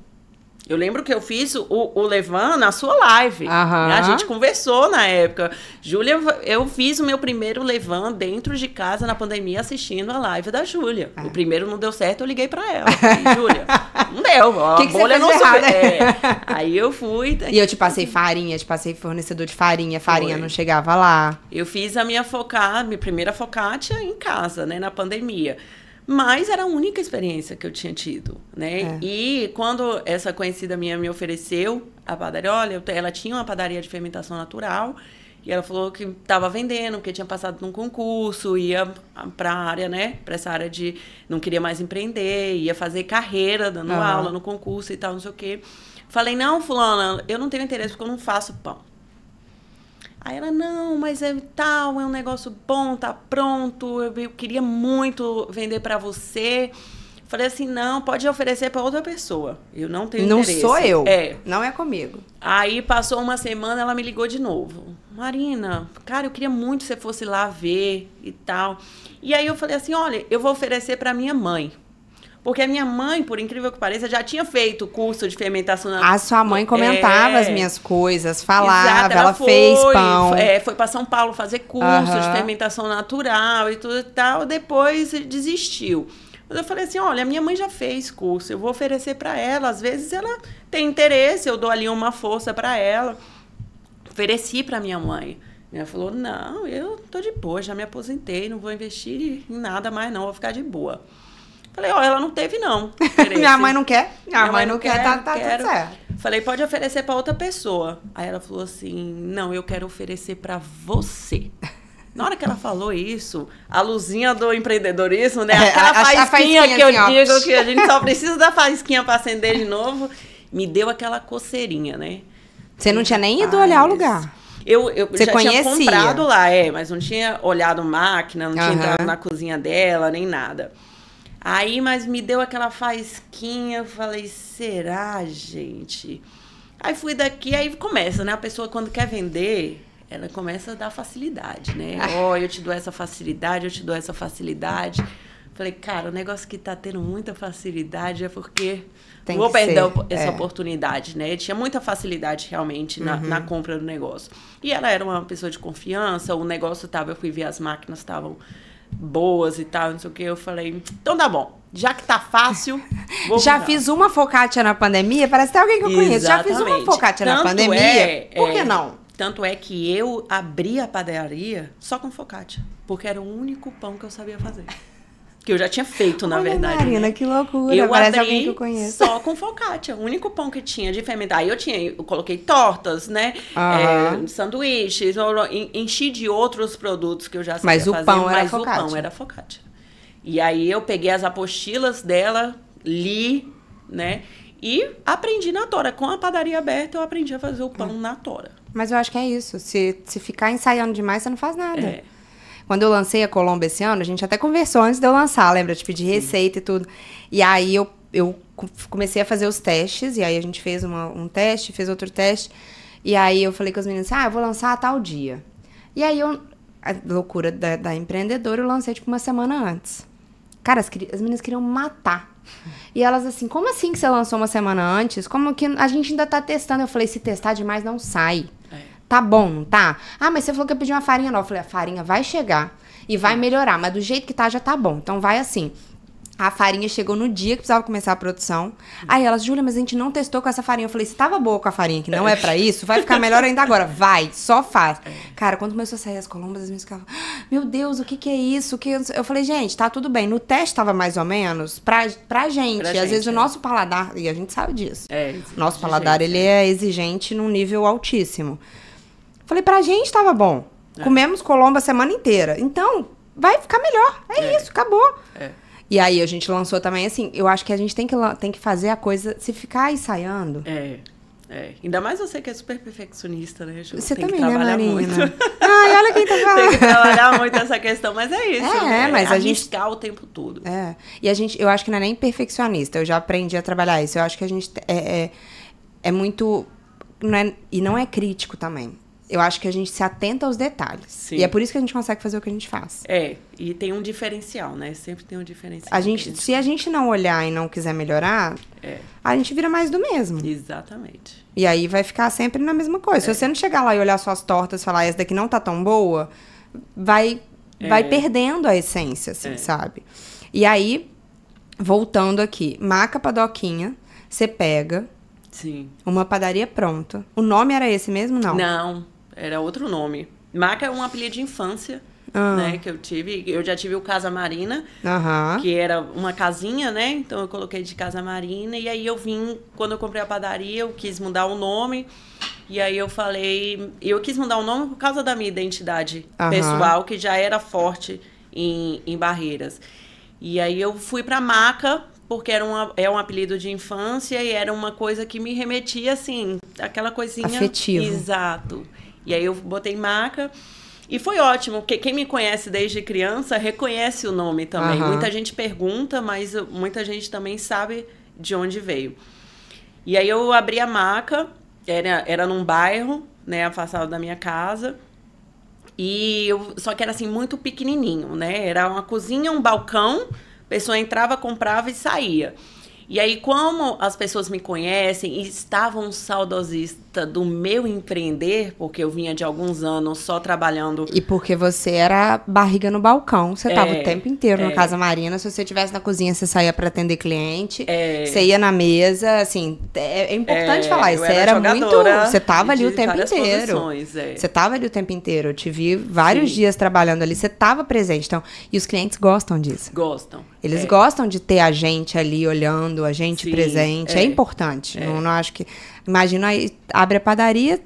Eu lembro que eu fiz o Levan na sua live. A gente conversou na época. Júlia, eu fiz o meu primeiro Levan dentro de casa na pandemia assistindo a live da Júlia. O primeiro não deu certo, eu liguei pra ela. Júlia, não deu. A bolha não subiu. Aí eu fui. E eu te passei farinha, te passei fornecedor de farinha. Farinha não chegava lá. Eu fiz a minha primeira focaccia em casa, né, na pandemia. Mas era a única experiência que eu tinha tido, né? E quando essa conhecida minha me ofereceu a padaria, olha, ela tinha uma padaria de fermentação natural e ela falou que estava vendendo, porque tinha passado num concurso, ia para a área, né? Para essa área de não queria mais empreender, ia fazer carreira, dando aula no concurso e tal, não sei o quê. Falei, não, fulana, eu não tenho interesse porque eu não faço pão. Aí ela, não, mas é um negócio bom, tá pronto, eu queria muito vender pra você. Falei assim, não, pode oferecer pra outra pessoa, eu não tenho interesse. Não sou eu, não é comigo. Aí passou uma semana, ela me ligou de novo. Marina, cara, eu queria muito que você fosse lá ver e tal. E aí eu falei assim, olha, eu vou oferecer pra minha mãe. Porque a minha mãe, por incrível que pareça, já tinha feito curso de fermentação natural. A sua mãe comentava as minhas coisas, falava, ela fez pão. Foi para São Paulo fazer curso de fermentação natural e tudo e tal. Depois desistiu. Mas eu falei assim, olha, a minha mãe já fez curso, eu vou oferecer para ela. Às vezes ela tem interesse, eu dou ali uma força para ela. Ofereci para minha mãe. Ela falou, não, eu tô de boa, já me aposentei, não vou investir em nada mais não, vou ficar de boa. Falei, ela não teve, não. Minha mãe não quer? Minha mãe não quer, tá tudo certo. Falei, pode oferecer pra outra pessoa. Aí ela falou assim, não, eu quero oferecer pra você. Na hora que ela falou isso, a luzinha do empreendedorismo, né? Aquela faísquinha que eu digo que a gente só precisa da faísquinha pra acender de novo, me deu aquela coceirinha, né? Você não tinha nem ido olhar o lugar? Eu já tinha comprado lá, mas não tinha olhado máquina, não tinha entrado na cozinha dela, nem nada. Aí, mas me deu aquela faísquinha, eu falei, será, gente? Aí fui daqui, aí começa, né? A pessoa quando quer vender, ela começa a dar facilidade, né? Ó, eu te dou essa facilidade, eu te dou essa facilidade. Falei, cara, o negócio que tá tendo muita facilidade é porque Tem vou que perder ser, essa oportunidade, né? Tinha muita facilidade realmente na compra do negócio. E ela era uma pessoa de confiança, o negócio tava, eu fui ver as máquinas estavam boas e tal, não sei o que. Eu falei, então tá bom, já que tá fácil, vou Já mudar. fiz uma focaccia na pandemia, parece até alguém que eu conheço. Já fiz uma Exatamente. focaccia na Tanto pandemia, por que não? Tanto é que eu abri a padaria só com focaccia, porque era o único pão que eu sabia fazer. Que eu já tinha feito, na Olha, verdade. Marina, né? que loucura. Eu Parece abri alguém que eu conheço. só com focaccia. O único pão que tinha de fermentar. Aí eu coloquei tortas, né? Sanduíches. Enchi de outros produtos que eu já sabia Mas o fazer. pão era mas focaccia. o pão era focaccia. E aí eu peguei as apostilas dela, li, né? E aprendi na tora. Com a padaria aberta, eu aprendi a fazer o pão na tora. Mas eu acho que é isso. Se ficar ensaiando demais, você não faz nada. É. Quando eu lancei a Colombo esse ano, a gente até conversou antes de eu lançar, lembra? Eu te pedi receita e tudo. E aí eu comecei a fazer os testes, e aí a gente fez um teste, fez outro teste. E aí eu falei com as meninas, eu vou lançar a tal dia. E aí a loucura da empreendedora, eu lancei tipo uma semana antes. Cara, as meninas queriam matar. E elas assim, como assim que você lançou uma semana antes? Como que a gente ainda tá testando? Eu falei, se testar demais não sai. Tá bom, não tá? Mas você falou que eu pedi uma farinha nova. Eu falei, a farinha vai chegar e vai melhorar, mas do jeito que tá, já tá bom. Então vai assim. A farinha chegou no dia que precisava começar a produção. Aí elas, Júlia, mas a gente não testou com essa farinha. Eu falei, se tava boa com a farinha, que não é pra isso, vai ficar melhor ainda agora. Vai, só faz. Cara, quando começou a sair as colombas, as meninas ficavam, meu Deus, o que é isso? Eu falei, gente, tá tudo bem. No teste tava mais ou menos pra gente. Às vezes o nosso paladar, e a gente sabe disso. Nosso paladar, ele é exigente num nível altíssimo. Falei, pra gente tava bom. Comemos colombo a semana inteira. Então, vai ficar melhor. É isso, acabou. E aí, a gente lançou também, assim, eu acho que a gente tem que fazer a coisa, se ficar ensaiando. Ainda mais você que é super perfeccionista, né, Ju? Você tem também, que trabalhar né, Marina? muito. Ai, olha quem tá falando. Tem que trabalhar muito essa questão, mas é isso. Mas a gente... arriscar o tempo todo. E eu acho que não é nem perfeccionista, eu já aprendi a trabalhar isso. Eu acho que a gente é muito... não é crítico também. Eu acho que a gente se atenta aos detalhes. Sim. E é por isso que a gente consegue fazer o que a gente faz. E tem um diferencial, né? Sempre tem um diferencial. Se a gente não olhar e não quiser melhorar, a gente vira mais do mesmo. Exatamente. E aí vai ficar sempre na mesma coisa. Se você não chegar lá e olhar suas tortas e falar, essa daqui não tá tão boa, vai perdendo a essência, assim, sabe? E aí, voltando aqui, maca padoquinha, você pega... Sim. Uma padaria pronta. O nome era esse mesmo, não? Não, era outro nome. Maca é um apelido de infância, né, que eu tive. Eu já tive o Casa Marina, que era uma casinha, né? Então eu coloquei de Casa Marina. E aí eu vim, quando eu comprei a padaria, eu quis mudar o nome. E aí eu falei... Eu quis mudar o nome por causa da minha identidade pessoal, que já era forte em Barreiras. E aí eu fui pra Maca... Porque é um apelido de infância e era uma coisa que me remetia, assim, aquela coisinha... Afetivo. Exato. E aí eu botei Maca e foi ótimo, porque quem me conhece desde criança reconhece o nome também. Muita gente pergunta, mas muita gente também sabe de onde veio. E aí eu abri a Maca, era num bairro, né, afastado da minha casa. Só que era, assim, muito pequenininho, né? Era uma cozinha, um balcão... A pessoa entrava, comprava e saía. E aí, como as pessoas me conhecem e estavam saudosistas do meu empreender, porque eu vinha de alguns anos só trabalhando... E porque você era barriga no balcão, você tava o tempo inteiro na Casa Marina. Se você estivesse na cozinha, você saía para atender cliente, você ia na mesa, assim... É importante falar, isso era muito... Você tava ali o tempo inteiro. Você tava ali o tempo inteiro. Eu te vi vários dias trabalhando ali, você tava presente. Então, e os clientes gostam disso. Gostam. Eles gostam de ter a gente ali olhando, a gente presente. É importante. Não acho que... Imagina aí, abre a padaria,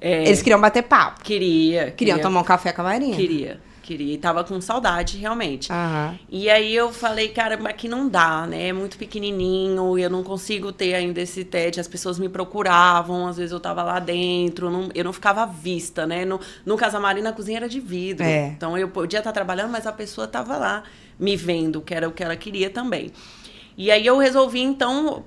eles queriam bater papo. Queriam tomar um café com a Marina. Queria. queria. E tava com saudade, realmente. Aham. E aí eu falei, cara, mas aqui não dá, né? É muito pequenininho, eu não consigo ter ainda esse TED. As pessoas me procuravam, às vezes eu tava lá dentro, eu não ficava à vista, né? No Casa Marina, a cozinha era de vidro. É. Então eu podia estar trabalhando, mas a pessoa tava lá me vendo, que era o que ela queria também. E aí eu resolvi, então,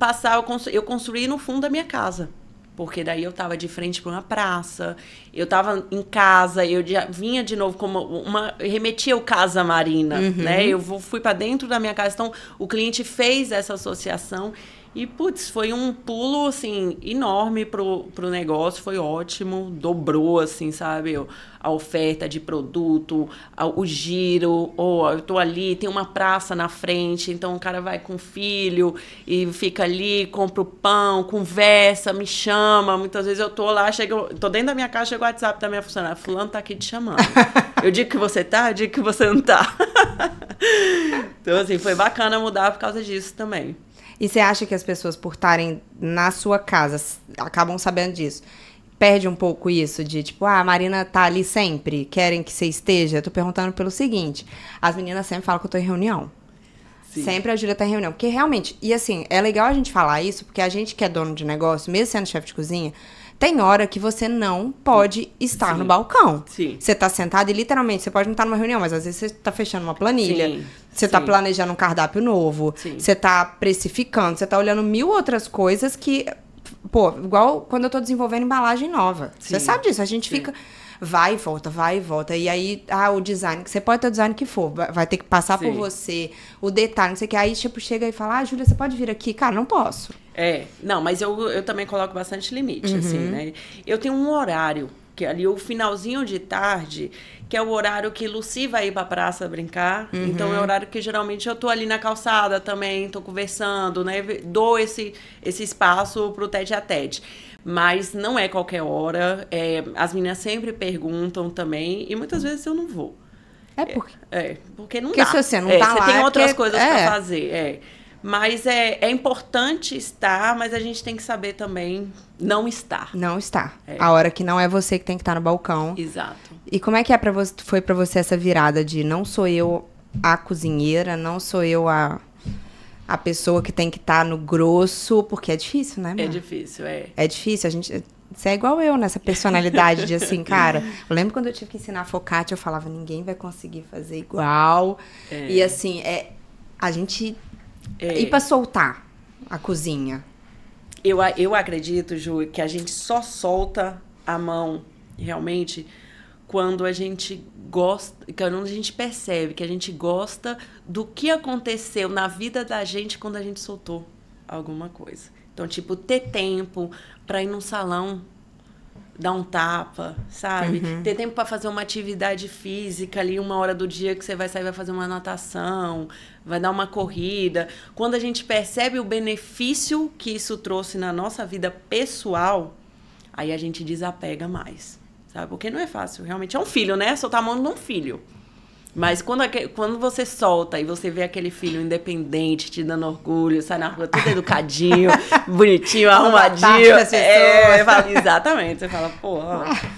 eu construí no fundo da minha casa. Porque daí eu tava de frente para uma praça, eu tava em casa, eu vinha de novo como remetia o Casa Marina, né? Eu fui para dentro da minha casa, então o cliente fez essa associação e, putz, foi um pulo, assim, enorme pro negócio, foi ótimo, dobrou, assim, sabe, a oferta de produto, o giro, eu tô ali, tem uma praça na frente, então o cara vai com o filho e fica ali, compra o pão, conversa, me chama, muitas vezes eu tô lá, tô dentro da minha casa, chega o WhatsApp da minha funcionária, fulano tá aqui te chamando. Eu digo que você tá, eu digo que você não tá. Então, assim, foi bacana mudar por causa disso também. E você acha que as pessoas, por estarem na sua casa, acabam sabendo disso? Perde um pouco isso de, tipo, a Marina tá ali sempre, querem que você esteja? Eu tô perguntando pelo seguinte, as meninas sempre falam que eu tô em reunião. Sim. Sempre a Júlia tá em reunião. Porque realmente, e assim, é legal a gente falar isso, porque a gente que é dono de negócio, mesmo sendo chefe de cozinha, tem hora que você não pode estar no balcão. Sim. Você tá sentado e literalmente, você pode não estar numa reunião, mas às vezes você tá fechando uma planilha. Sim. Você tá planejando um cardápio novo. Sim. Você tá precificando, você tá olhando 1000 outras coisas que... Pô, igual quando eu tô desenvolvendo embalagem nova. Sim. Você sabe disso, a gente fica... Vai e volta. E aí, o design, você pode ter o design que for, vai ter que passar por você, o detalhe, não sei o que. Aí, tipo, chega e fala, Júlia, você pode vir aqui? Cara, não posso. Não, mas eu também coloco bastante limite, assim, né? Eu tenho um horário, que é ali o finalzinho de tarde, que é o horário que Lucy vai ir pra praça brincar. Então, é o horário que geralmente eu tô ali na calçada também, tô conversando, né? Dou esse espaço pro tete-a-tete. Mas não é qualquer hora. As meninas sempre perguntam também, e muitas vezes eu não vou. Porque não dá. Porque se você não tá lá, você tem outras coisas pra fazer, Mas é importante estar, mas a gente tem que saber também não estar. Não estar. A hora que não é você que tem que estar no balcão. Exato. E como é que foi pra você essa virada de não sou eu a cozinheira, não sou eu a pessoa que tem que estar no grosso, porque é difícil, né, mano? É difícil, É difícil, você é igual eu nessa personalidade de assim, cara. Eu lembro quando eu tive que ensinar focaccia, eu falava, ninguém vai conseguir fazer igual. E assim, a gente... E pra soltar a cozinha? Eu acredito, Ju, que a gente só solta a mão, realmente, quando a gente gosta, quando a gente percebe que a gente gosta do que aconteceu na vida da gente quando a gente soltou alguma coisa. Então, tipo, ter tempo pra ir num salão, dar um tapa, sabe? Ter tempo pra fazer uma atividade física ali, 1 hora do dia que você vai sair, vai fazer uma natação, vai dar uma corrida. Quando a gente percebe o benefício que isso trouxe na nossa vida pessoal, aí a gente desapega mais, sabe? Porque não é fácil, realmente. É um filho, né? Soltar a mão de um filho. Mas quando você solta e você vê aquele filho independente, te dando orgulho, sai na rua tudo educadinho, bonitinho, arrumadinho. Exatamente. Você fala,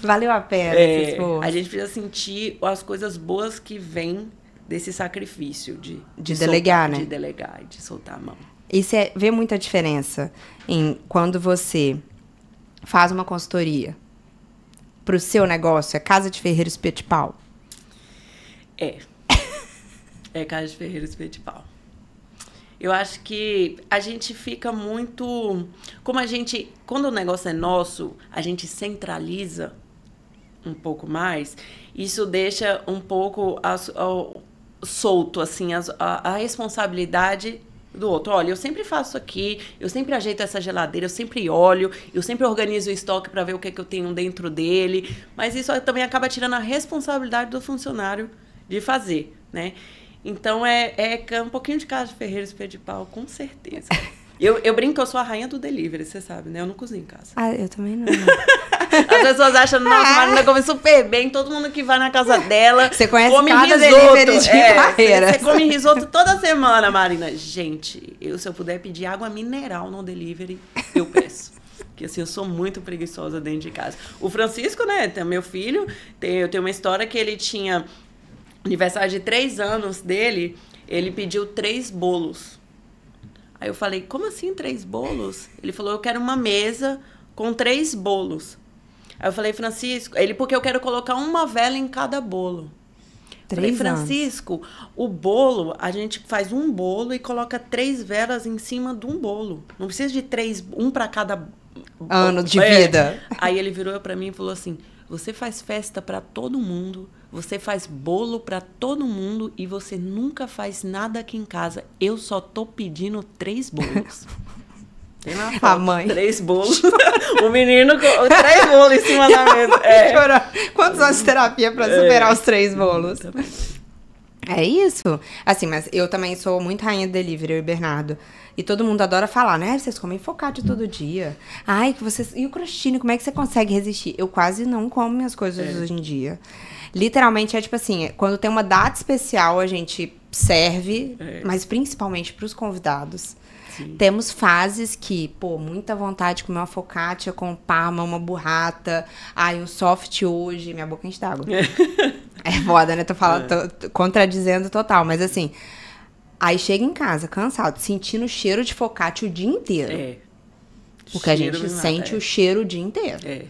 valeu a pena esse esforço. A gente precisa sentir as coisas boas que vêm desse sacrifício de delegar, soltar, né? De delegar e de soltar a mão. E você vê muita diferença em quando você faz uma consultoria pro seu negócio, é Casa de Ferreiro Espeto de Pau? É Casa de Ferreiro Espeto de Pau. Eu acho que a gente fica muito... Quando o negócio é nosso, a gente centraliza um pouco mais. Isso deixa um pouco solto, assim, a responsabilidade do outro. Olha, eu sempre faço aqui, eu sempre ajeito essa geladeira, eu sempre olho, eu sempre organizo o estoque para ver o que eu tenho dentro dele. Mas isso também acaba tirando a responsabilidade do funcionário de fazer, né? Então, é um pouquinho de Casa de Ferreiro Espeto de Pau, com certeza. Eu brinco que eu sou a rainha do delivery, você sabe, né? Eu não cozinho em casa. Eu também não. As pessoas acham, nossa, a Marina come super bem, todo mundo que vai na casa dela você conhece come cada risoto. Delivery de carreira. Você come risoto toda semana, Marina. Gente, se eu puder pedir água mineral no delivery, eu peço. Porque assim, eu sou muito preguiçosa dentro de casa. O Francisco, né, meu filho, eu tenho uma história que ele tinha aniversário de 3 anos dele, ele pediu 3 bolos. Aí eu falei, como assim 3 bolos? Ele falou, eu quero uma mesa com 3 bolos. Aí eu falei, Francisco, porque eu quero colocar uma vela em cada bolo. 3 falei, Francisco, o bolo, a gente faz um bolo e coloca 3 velas em cima de um bolo. Não precisa de 3, um para cada ano de vida. Aí ele virou para mim e falou assim, você faz festa para todo mundo, você faz bolo para todo mundo e você nunca faz nada aqui em casa. Eu só tô pedindo 3 bolos. Tem uma foto, a mãe. 3 bolos. O menino com 3 bolos em cima da mesa. Quantos anos de terapia pra superar os 3 bolos? É isso. Assim, mas eu também sou muito rainha do delivery, eu e Bernardo. E todo mundo adora falar, né? Vocês comem focaccia todo dia. Ai, que vocês... E o crostini, como é que você consegue resistir? Eu quase não como minhas coisas hoje em dia. Literalmente, é tipo assim, quando tem uma data especial, a gente serve, mas principalmente pros convidados. Sim. Temos fases que, pô, muita vontade de comer uma focaccia com parma, uma burrata. Ai, um soft hoje. Minha boca enche d'água. É foda, né? Tô contradizendo total. Mas assim, aí chega em casa, cansado, sentindo o cheiro de focaccia o dia inteiro. Porque a gente sente o cheiro o dia inteiro.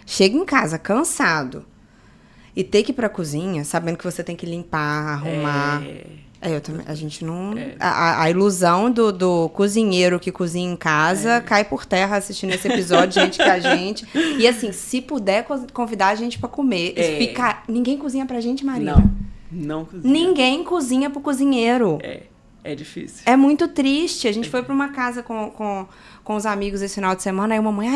Chega em casa, cansado. E ter que ir pra cozinha, sabendo que você tem que limpar, arrumar... eu também, a gente não... A ilusão do cozinheiro que cozinha em casa cai por terra assistindo esse episódio, gente, que a gente... E assim, se puder convidar a gente pra comer, ninguém cozinha pra gente, Marina. Não cozinha. Ninguém cozinha pro cozinheiro. É difícil. É muito triste. A gente foi pra uma casa com os amigos esse final de semana, aí uma mãe,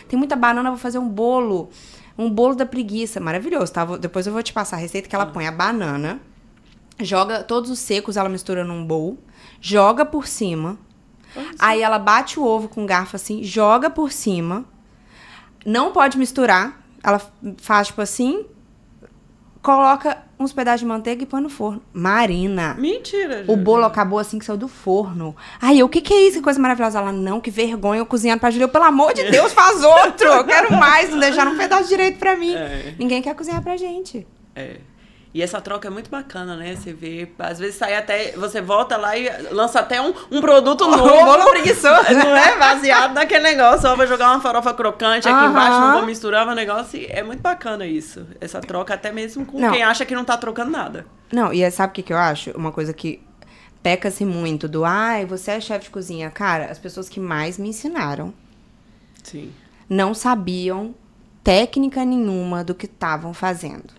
tem muita banana, vou fazer um bolo. Um bolo da preguiça, maravilhoso, tá? Depois eu vou te passar a receita que ela põe a banana... Joga todos os secos, ela mistura num bowl, joga por cima. Aí ela bate o ovo com garfo assim, joga por cima. Não pode misturar. Ela faz tipo assim, coloca uns pedaços de manteiga e põe no forno. Marina. Mentira, O bolo acabou assim que saiu do forno. Aí, o que é isso? Que coisa maravilhosa. Ela, não, que vergonha eu cozinhando pra Julia. Pelo amor de Deus, faz outro. Eu quero mais, não deixaram um pedaço direito pra mim. Ninguém quer cozinhar pra gente. E essa troca é muito bacana, né? Você vê, às vezes sai até, você volta lá e lança até um produto novo. Um bolo preguiçoso. Não é? Baseado naquele negócio. Só vou jogar uma farofa crocante aqui embaixo, não vou misturar o negócio. E é muito bacana isso. Essa troca até mesmo com quem acha que não tá trocando nada. Não, e sabe o que eu acho? Uma coisa que peca-se muito do, você é chefe de cozinha. Cara, as pessoas que mais me ensinaram não sabiam técnica nenhuma do que estavam fazendo.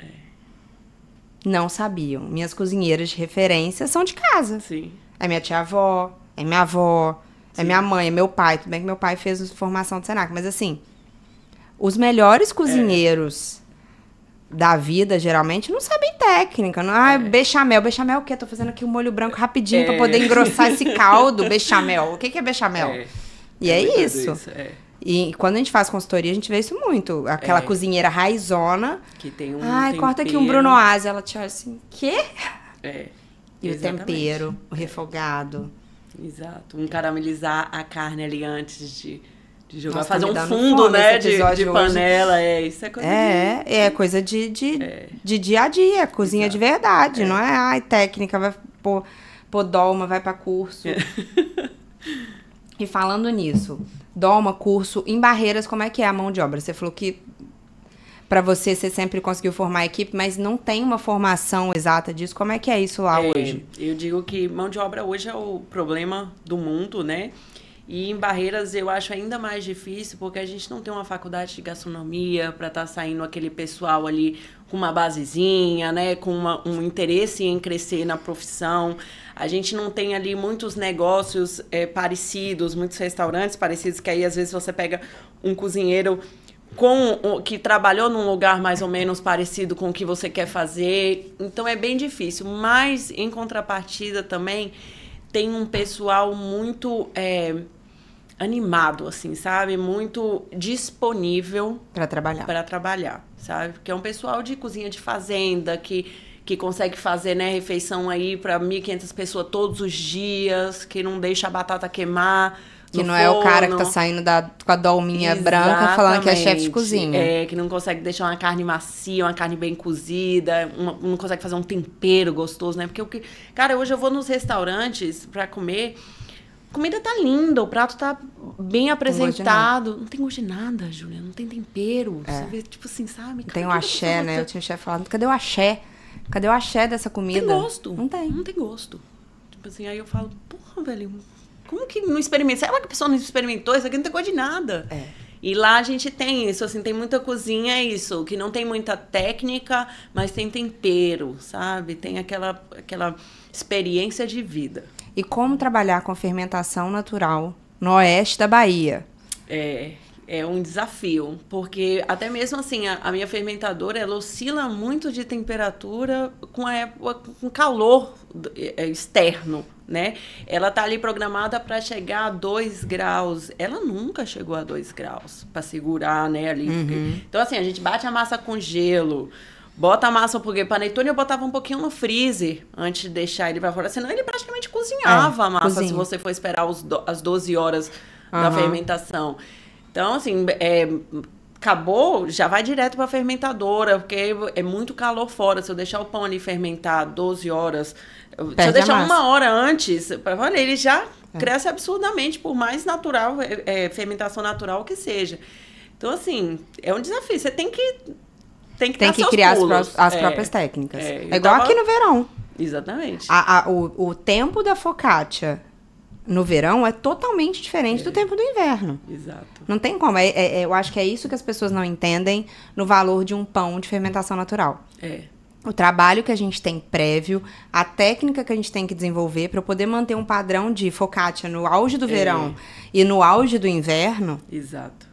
Não sabiam. Minhas cozinheiras de referência são de casa. Sim. É minha tia-avó, é minha avó, é minha mãe, é meu pai. Tudo bem que meu pai fez formação de Senac, mas assim, os melhores cozinheiros da vida, geralmente, não sabem técnica. Não, bechamel. Bechamel o quê? Tô fazendo aqui um molho branco rapidinho pra poder engrossar esse caldo. Bechamel. O que é bechamel? E é isso. E quando a gente faz consultoria, a gente vê isso muito. Aquela cozinheira raizona. Que tem um corta aqui um brunoise. Ela te olha assim, quê? E exatamente. o tempero, o refogado. Exato. Caramelizar a carne ali antes de jogar. Nossa, fazer tá um fundo, né? De panela. Isso é coisa é coisa de dia a dia. Cozinha de verdade. Não é, técnica, vai pôr dolma, vai pra curso. E falando nisso, Dolma, curso, em Barreiras, como é que é a mão de obra? Você falou que pra você sempre conseguiu formar a equipe, mas não tem uma formação exata disso. Como é que é isso lá hoje? Eu digo que mão de obra hoje é o problema do mundo, né? E em Barreiras eu acho ainda mais difícil, porque a gente não tem uma faculdade de gastronomia para estar saindo aquele pessoal ali com uma basezinha, né? Com um interesse em crescer na profissão. A gente não tem ali muitos negócios parecidos, muitos restaurantes parecidos, que aí às vezes você pega um cozinheiro que trabalhou num lugar mais ou menos parecido com o que você quer fazer. Então é bem difícil. Mas, em contrapartida também, tem um pessoal muito animado, assim, sabe? Muito disponível para trabalhar, sabe? Porque é um pessoal de cozinha de fazenda que consegue fazer, né, refeição aí para 1.500 pessoas todos os dias, que não deixa a batata queimar Que não é o cara que tá saindo com a dolminha branca falando que é chefe de cozinha. É, que não consegue deixar uma carne macia, uma carne bem cozida, não consegue fazer um tempero gostoso, né? Porque, cara, hoje eu vou nos restaurantes pra comer, a comida tá linda, o prato tá bem apresentado. Não tem gosto de nada, Júlia, não tem tempero. Você vê, tipo assim, sabe? Tem o axé, né? Eu tinha um chefe falando, cadê o axé? Cadê o axé dessa comida? Não tem gosto. Não tem. Não tem gosto. Tipo assim, aí eu falo, porra, velho... Como que não experimenta? Será que a pessoa não experimentou? Isso aqui não tem gosto de nada. E lá a gente tem isso, assim, tem muita cozinha, é isso, que não tem muita técnica, mas tem tempero, sabe? Tem aquela experiência de vida. E como trabalhar com fermentação natural no oeste da Bahia? É um desafio, porque até mesmo assim, a minha fermentadora, ela oscila muito de temperatura com calor externo, né? Ela tá ali programada para chegar a 2 graus. Ela nunca chegou a 2 graus para segurar, né, ali. Então, assim, a gente bate a massa com gelo, bota a massa, porque panetone eu botava um pouquinho no freezer antes de deixar ele para fora, senão ele praticamente cozinhava a massa, se você for esperar as 12 horas da fermentação. Então, assim, acabou, já vai direto para a fermentadora, porque é muito calor fora. Se eu deixar o pão ali fermentar 12 horas, se eu deixar 1 hora antes, olha, ele já cresce absurdamente, por mais natural, fermentação natural que seja. Então, assim, é um desafio. Você tem que criar as próprias técnicas. É igual aqui no verão. Exatamente. O tempo da focaccia no verão é totalmente diferente do tempo do inverno. Exato. Não tem como. Eu acho que é isso que as pessoas não entendem no valor de um pão de fermentação natural. O trabalho que a gente tem prévio, a técnica que a gente tem que desenvolver para poder manter um padrão de focaccia no auge do verão e no auge do inverno. Exato.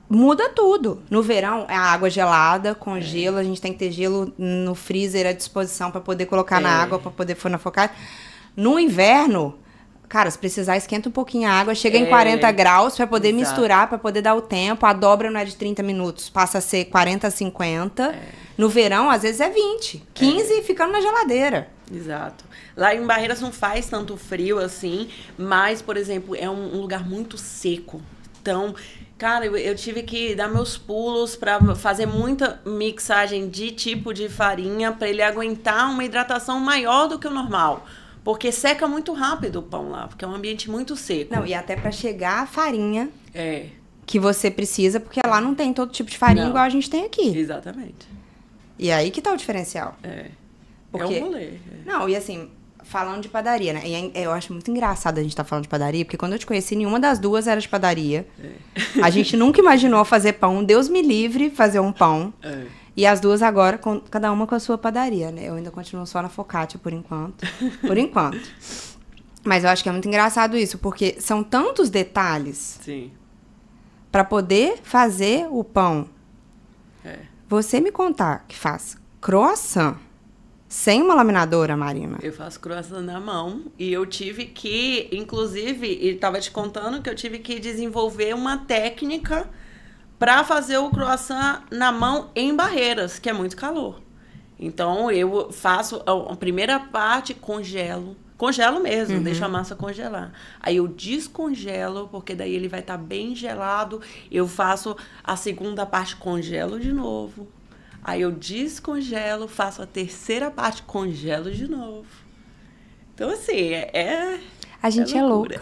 Muda tudo. No verão, é a água gelada, com gelo. A gente tem que ter gelo no freezer à disposição para poder colocar na água, para poder pôr na focaccia. No inverno... Cara, se precisar, esquenta um pouquinho a água, chega em 40 graus para poder misturar, para poder dar o tempo. A dobra não é de 30 minutos, passa a ser 40, 50. No verão, às vezes é 20, 15 ficando na geladeira. Exato. Lá em Barreiras não faz tanto frio assim, mas, por exemplo, é um lugar muito seco. Então, cara, eu tive que dar meus pulos para fazer muita mixagem de tipo de farinha para ele aguentar uma hidratação maior do que o normal. Porque seca muito rápido o pão lá, porque é um ambiente muito seco. Não, e até para chegar a farinha que você precisa, porque lá não tem todo tipo de farinha igual a gente tem aqui. Exatamente. E aí que tá o diferencial. Porque... É um rolê. Não, e assim, falando de padaria, né? E eu acho muito engraçado a gente estar falando de padaria, porque quando eu te conheci, nenhuma das duas era de padaria. A gente nunca imaginou fazer pão. Deus me livre fazer um pão. E as duas agora, cada uma com a sua padaria, né? Eu ainda continuo só na focaccia, por enquanto. Por enquanto. Mas eu acho que é muito engraçado isso, porque são tantos detalhes para poder fazer o pão. Você me contar que faz croissant sem uma laminadora, Marina? Eu faço croissant na mão e eu tive que, inclusive, e estava te contando que eu tive que desenvolver uma técnica para fazer o croissant na mão em Barreiras, que é muito calor. Então, eu faço a primeira parte, congelo mesmo, deixo a massa congelar. Aí eu descongelo, porque daí ele vai estar bem gelado. Eu faço a segunda parte, congelo de novo. Aí eu descongelo, faço a terceira parte, congelo de novo. Então, assim, a gente é louca.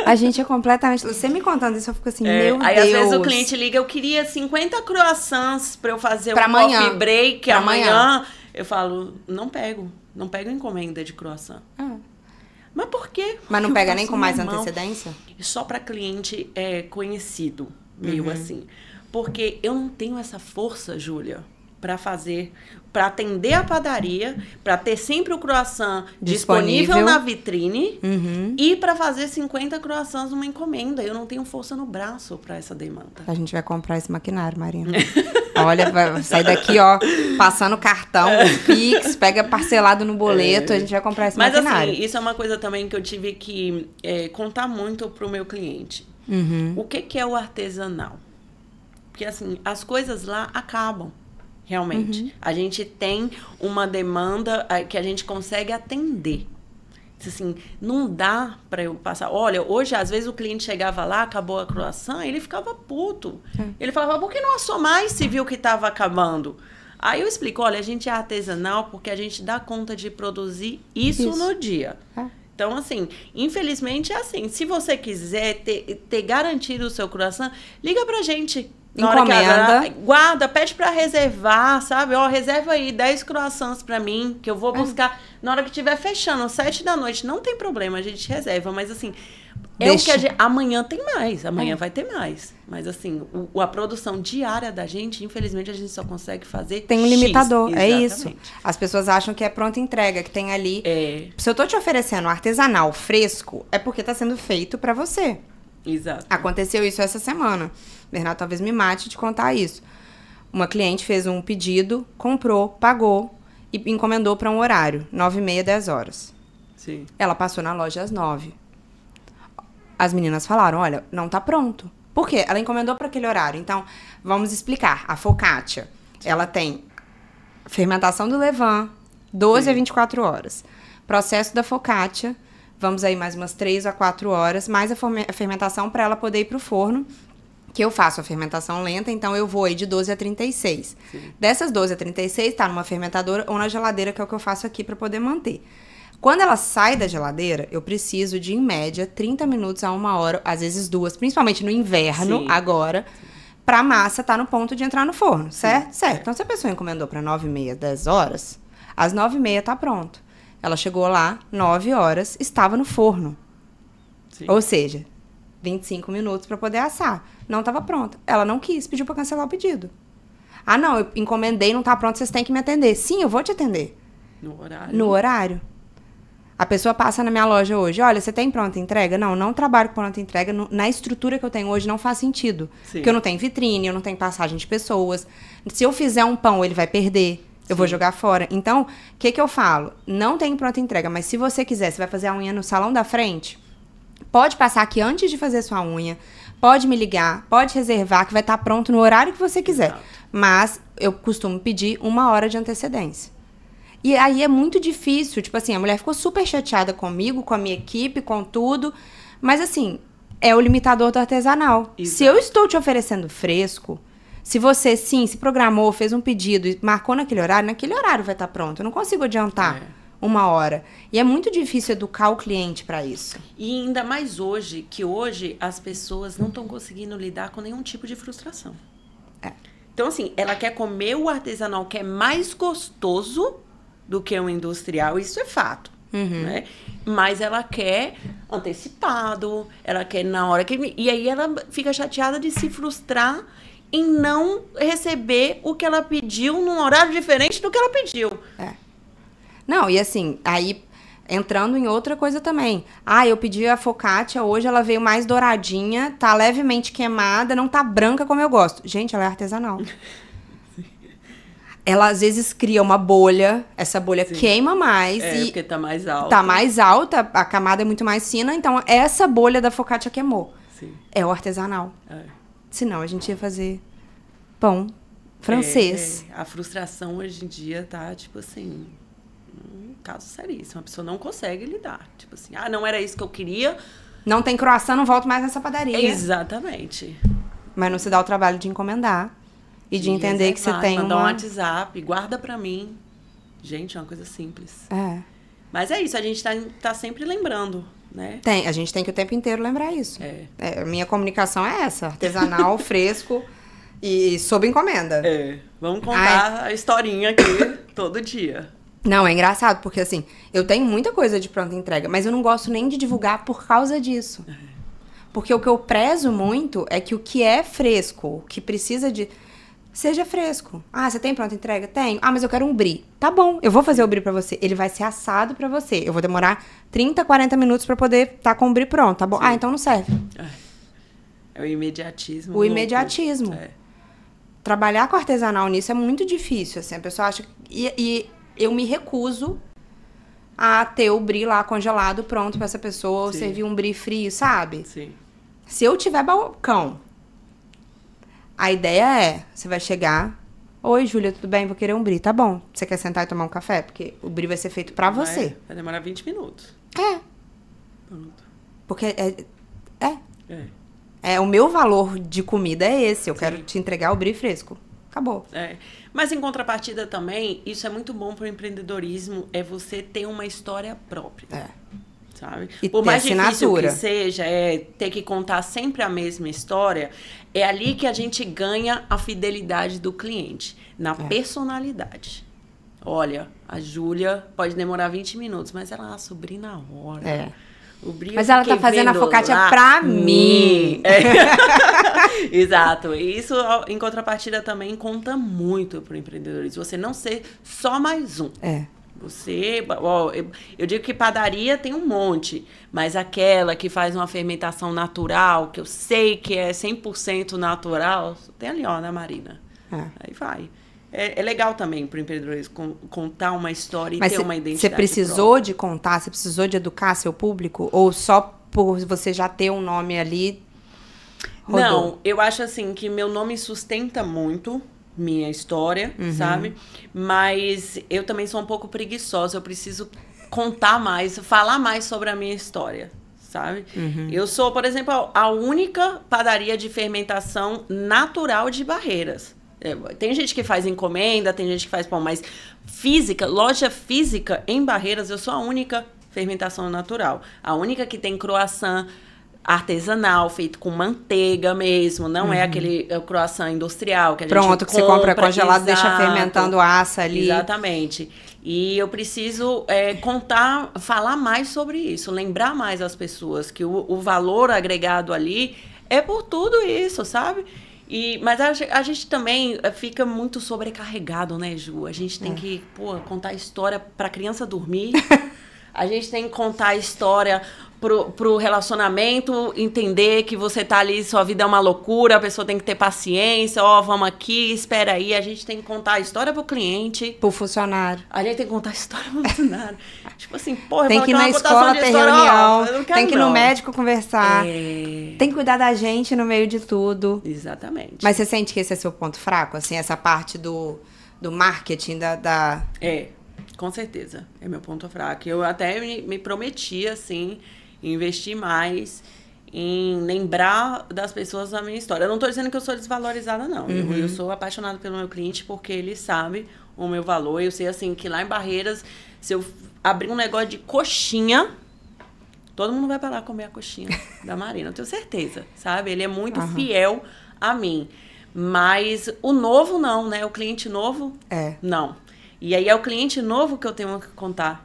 A gente é completamente... Você me contando isso, eu fico assim, meu Deus. Aí, às vezes, o cliente liga, eu queria 50 croissants pra eu fazer pra um coffee break amanhã. Eu falo, não pego encomenda de croissant. Mas por quê? Mas não pega nem com mais antecedência? Só pra cliente conhecido, meio assim. Porque eu não tenho essa força, Júlia, para atender a padaria, para ter sempre o croissant disponível na vitrine e para fazer 50 croissants numa encomenda. Eu não tenho força no braço para essa demanda. A gente vai comprar esse maquinário, Marina. Olha, vai sair daqui, ó, passando cartão, Pix, pega parcelado no boleto, a gente vai comprar esse maquinário. Mas assim, isso é uma coisa também que eu tive que contar muito pro meu cliente. O que é o artesanal? Porque assim, as coisas lá acabam. Realmente. A gente tem uma demanda que a gente consegue atender. Assim, não dá para eu passar. Olha, hoje, às vezes, o cliente chegava lá, acabou a croissant, ele ficava puto. Ele falava, por que não assou mais se viu que estava acabando? Aí eu explico, olha, a gente é artesanal porque a gente dá conta de produzir isso. No dia. Então, assim, infelizmente é assim. Se você quiser ter garantido o seu croissant, liga pra gente. Encomenda. Guarda, pede pra reservar, sabe? Ó, reserva aí 10 croissants pra mim, que eu vou buscar. Na hora que estiver fechando, 7 da noite, não tem problema, a gente reserva. Mas, assim, Deixa. o que amanhã tem mais, amanhã vai ter mais. Mas, assim, a produção diária da gente, infelizmente, a gente só consegue fazer Tem um limitador, X. é isso. Exatamente. As pessoas acham que é pronta entrega, que tem ali... É. Se eu tô te oferecendo artesanal fresco, é porque tá sendo feito pra você. Exato. Aconteceu isso essa semana. Bernardo talvez me mate de contar isso. Uma cliente fez um pedido, comprou, pagou e encomendou para um horário, 9h30, 10 horas. Sim. Ela passou na loja às 9. As meninas falaram, olha, não tá pronto. Por quê? Ela encomendou para aquele horário. Então, vamos explicar. A focaccia, ela tem fermentação do levain, 12 a 24 horas. Processo da focaccia, vamos aí mais umas 3 a 4 horas, mais a fermentação para ela poder ir pro forno, que eu faço a fermentação lenta, então eu vou aí de 12 a 36. Sim. Dessas 12 a 36, tá numa fermentadora ou na geladeira, que é o que eu faço aqui para poder manter. Quando ela sai da geladeira, eu preciso de, em média, 30 minutos a 1 hora, às vezes 2, principalmente no inverno, agora, pra massa tá no ponto de entrar no forno, certo? Certo. Então, se a pessoa encomendou pra 9h30, 10 horas, às 9h30 tá pronto. Ela chegou lá, 9 horas, estava no forno. Sim. Ou seja, 25 minutos pra poder assar. Não estava pronta. Ela não quis, pediu pra cancelar o pedido. Ah, não, eu encomendei, não tá pronto, vocês têm que me atender. Sim, eu vou te atender. No horário. No horário. A pessoa passa na minha loja hoje, olha, você tem pronta entrega? Não, não trabalho com pronta entrega. Na estrutura que eu tenho hoje não faz sentido. Sim. Porque eu não tenho vitrine, eu não tenho passagem de pessoas. Se eu fizer um pão, ele vai perder. Eu vou jogar fora. Então, o que eu falo? Não tem pronta entrega, mas se você quiser, você vai fazer a unha no salão da frente, pode passar aqui antes de fazer sua unha, pode me ligar, pode reservar, que vai estar pronto no horário que você quiser. Exato. Mas eu costumo pedir 1 hora de antecedência. E aí é muito difícil, tipo assim, a mulher ficou super chateada comigo, com a minha equipe, com tudo. Mas assim, é o limitador do artesanal. Exato. Se eu estou te oferecendo fresco, se você, sim, se programou, fez um pedido e marcou naquele horário vai estar pronto. Eu não consigo adiantar 1 hora. E é muito difícil educar o cliente para isso. E ainda mais hoje, que hoje as pessoas não estão conseguindo lidar com nenhum tipo de frustração. Então, assim, ela quer comer o artesanal que é mais gostoso do que o industrial, isso é fato. Né? Mas ela quer antecipado, ela quer na hora que... E aí ela fica chateada de se frustrar em não receber o que ela pediu num horário diferente do que ela pediu. Não, e assim, aí entrando em outra coisa também. Ah, eu pedi a focaccia, hoje ela veio mais douradinha, tá levemente queimada, não tá branca como eu gosto. Gente, ela é artesanal. Ela às vezes cria uma bolha, essa bolha queima mais. Porque tá mais alta. Tá mais alta, a camada é muito mais fina, então essa bolha da focaccia queimou. Sim. É o artesanal. Senão a gente ia fazer pão francês. A frustração hoje em dia tá, tipo assim, um caso seríssimo. A pessoa não consegue lidar. Tipo assim, não era isso que eu queria. Não tem croissant, não volto mais nessa padaria. Exatamente. Mas não se dá o trabalho de encomendar. E de entender que você tem mandar um WhatsApp, guarda pra mim. Gente, é uma coisa simples. Mas é isso, a gente tá sempre lembrando, né? A gente tem que o tempo inteiro lembrar isso. A minha comunicação é essa, artesanal, fresco e sob encomenda. Vamos contar a historinha aqui todo dia. Não, é engraçado, porque assim, eu tenho muita coisa de pronta entrega, mas eu não gosto nem de divulgar por causa disso. Porque o que eu prezo muito é que o que é fresco, o que precisa de... Seja fresco. Você tem pronta entrega? Tenho. Mas eu quero um brie. Tá bom, eu vou fazer o brie pra você. Ele vai ser assado pra você. Eu vou demorar 30, 40 minutos pra poder estar com o brie pronto, tá bom? Então não serve. É o imediatismo. O imediatismo. Trabalhar com artesanal nisso é muito difícil, assim. A pessoa acha... E eu me recuso a ter o brie lá congelado pronto pra essa pessoa, ou servir um brie frio, sabe? Sim. Se eu tiver balcão, a ideia é, você vai chegar... Oi, Júlia, tudo bem? Vou querer um brie. Tá bom. Você quer sentar e tomar um café? Porque o brie vai ser feito pra você. Vai demorar 20 minutos. É. Pronto. Porque É. o meu valor de comida é esse. Eu Sim. quero te entregar o brie fresco. Acabou. Mas em contrapartida também, isso é muito bom para o empreendedorismo, é você ter uma história própria. Sabe? E por ter mais difícil assinatura. que seja, ter que contar sempre a mesma história, é ali que a gente ganha a fidelidade do cliente, na personalidade. Olha, a Júlia pode demorar 20 minutos, mas ela assobri na hora. O brie Mas eu ela tá fiquei fazendo a vendo focaccia lá. pra mim. Exato. E isso, em contrapartida, também conta muito pro empreendedorismo. Você não ser só mais um. Você, eu digo que padaria tem um monte, mas aquela que faz uma fermentação natural, que eu sei que é 100% natural, tem ali, ó, na Marina. Aí vai. É legal também para o empreendedorismo contar uma história e ter uma identidade. Você precisou de contar, você precisou de educar seu público? Ou só por você já ter um nome ali, rodou? Não, eu acho assim que meu nome sustenta muito minha história, sabe? Mas eu também sou um pouco preguiçosa, eu preciso contar mais, falar mais sobre a minha história, sabe? Eu sou, por exemplo, a única padaria de fermentação natural de Barreiras. Tem gente que faz encomenda, tem gente que faz pão, mas loja física em Barreiras, eu sou a única fermentação natural. A única que tem croissant artesanal, feito com manteiga mesmo, não é aquele croissant industrial que a gente compra. Que você compra congelado, deixa fermentando assa ali. Exatamente. E eu preciso falar mais sobre isso, lembrar mais as pessoas que o valor agregado ali é por tudo isso, sabe? Mas a gente também fica muito sobrecarregado, né, Ju? A gente tem que contar história pra criança dormir. A gente tem que contar a história pro relacionamento, entender que você tá ali, sua vida é uma loucura, a pessoa tem que ter paciência, vamos aqui, espera aí. A gente tem que contar a história pro cliente. Pro funcionário. A gente tem que contar a história pro funcionário. Tipo assim, porra, tem que ir na escola ter reunião, tem que ir no médico conversar, tem que cuidar da gente no meio de tudo. Exatamente. Mas você sente que esse é seu ponto fraco? Assim, essa parte do marketing, da... Com certeza. É meu ponto fraco. Eu até me prometi, assim, investir mais em lembrar das pessoas da minha história. Eu não estou dizendo que eu sou desvalorizada, não. Eu sou apaixonada pelo meu cliente porque ele sabe o meu valor. Eu sei, assim, que lá em Barreiras, se eu abrir um negócio de coxinha, todo mundo vai para lá comer a coxinha da Marina. Eu tenho certeza, sabe? Ele é muito fiel a mim. Mas o novo não, né? O cliente novo, não. E aí é o cliente novo que eu tenho que contar.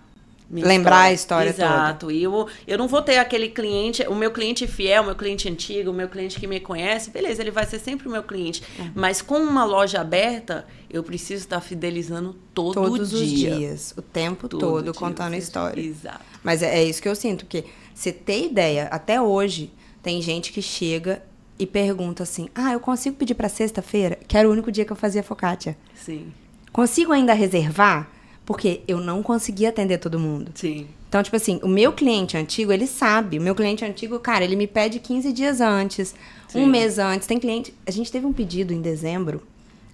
Lembrar a história toda. Exato. E eu não vou ter aquele cliente, o meu cliente fiel, o meu cliente antigo, o meu cliente que me conhece. Beleza, ele vai ser sempre o meu cliente. Mas com uma loja aberta, eu preciso estar fidelizando todos os dias. O tempo todo, contando a história. Exato. Mas é isso que eu sinto, porque você ter ideia, até hoje, tem gente que chega e pergunta assim, eu consigo pedir pra sexta-feira? Que era o único dia que eu fazia focaccia. Sim. Consigo ainda reservar? Porque eu não consegui atender todo mundo. Sim. Então, tipo assim, o meu cliente antigo, ele sabe. O meu cliente antigo, cara, ele me pede 15 dias antes, um mês antes. Tem cliente... A gente teve um pedido em dezembro,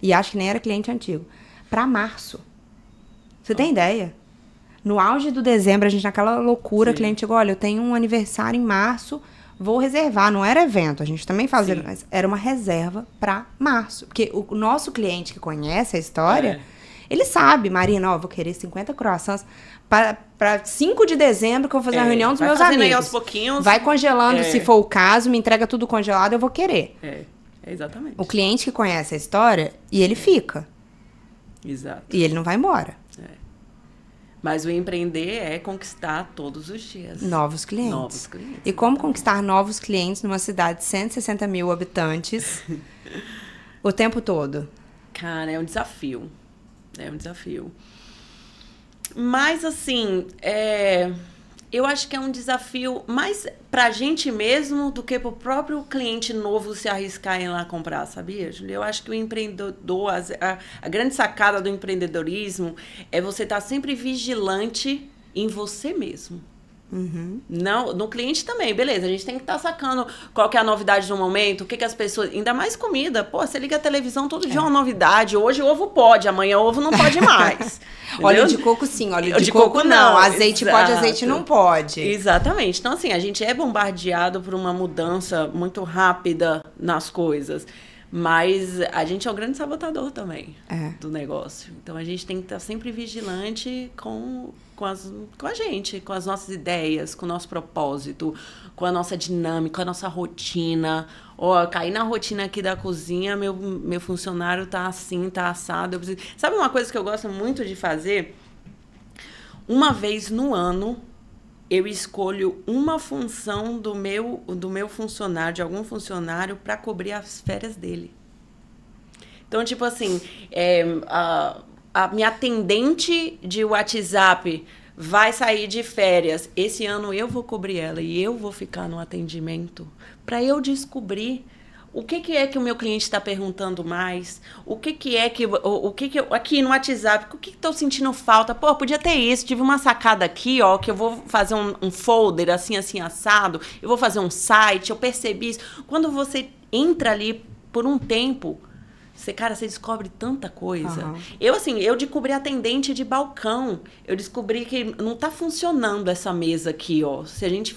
e acho que nem era cliente antigo, pra março. Você tem ideia? No auge do dezembro, a gente naquela loucura, o cliente chegou, olha, eu tenho um aniversário em março, vou reservar. Não era evento, a gente também fazia, mas era uma reserva pra março. Porque o nosso cliente que conhece a história... Ele sabe, Marina, vou querer 50 croissants para 5 de dezembro, que eu vou fazer uma reunião dos meus amigos. Aí aos pouquinhos. Vai congelando, se for o caso, me entrega tudo congelado, eu vou querer. Exatamente. O cliente que conhece a história, e ele fica. Exato. E ele não vai embora. Mas o empreender é conquistar todos os dias. Novos clientes. E como conquistar novos clientes numa cidade de 160 mil habitantes o tempo todo? Cara, é um desafio. É um desafio. Mas, assim, eu acho que é um desafio mais pra gente mesmo do que pro próprio cliente novo se arriscar em lá comprar, sabia, Júlia? Eu acho que o empreendedor, a grande sacada do empreendedorismo é você estar sempre vigilante em você mesmo. Não, no cliente também, beleza. A gente tem que estar sacando qual que é a novidade do momento, o que as pessoas... Ainda mais comida. Pô, você liga a televisão, todo dia é uma novidade. Hoje ovo pode, amanhã ovo não pode mais. Óleo de coco sim, óleo de coco não. Azeite Exato. Pode, azeite não pode. Exatamente. Então, assim, a gente é bombardeado por uma mudança muito rápida nas coisas. Mas a gente é o grande sabotador também do negócio. Então, a gente tem que estar sempre vigilante com a gente, com as nossas ideias, com o nosso propósito, com a nossa dinâmica, com a nossa rotina. Ó, cair na rotina aqui da cozinha, meu funcionário tá assim, tá assado. Sabe uma coisa que eu gosto muito de fazer? Uma vez no ano, eu escolho uma função do meu funcionário, de algum funcionário, para cobrir as férias dele. Então, tipo assim, a minha atendente de WhatsApp vai sair de férias. Esse ano eu vou cobrir ela e eu vou ficar no atendimento para eu descobrir o que é que o meu cliente está perguntando mais, o que é que aqui no WhatsApp, o que estou sentindo falta? Pô, podia ter isso, tive uma sacada aqui, ó, que eu vou fazer um folder assim, assado, eu vou fazer um site, eu percebi isso. Quando você entra ali por um tempo, você descobre tanta coisa. Eu descobri atendente de balcão. Eu descobri que não tá funcionando essa mesa aqui, ó. Se a gente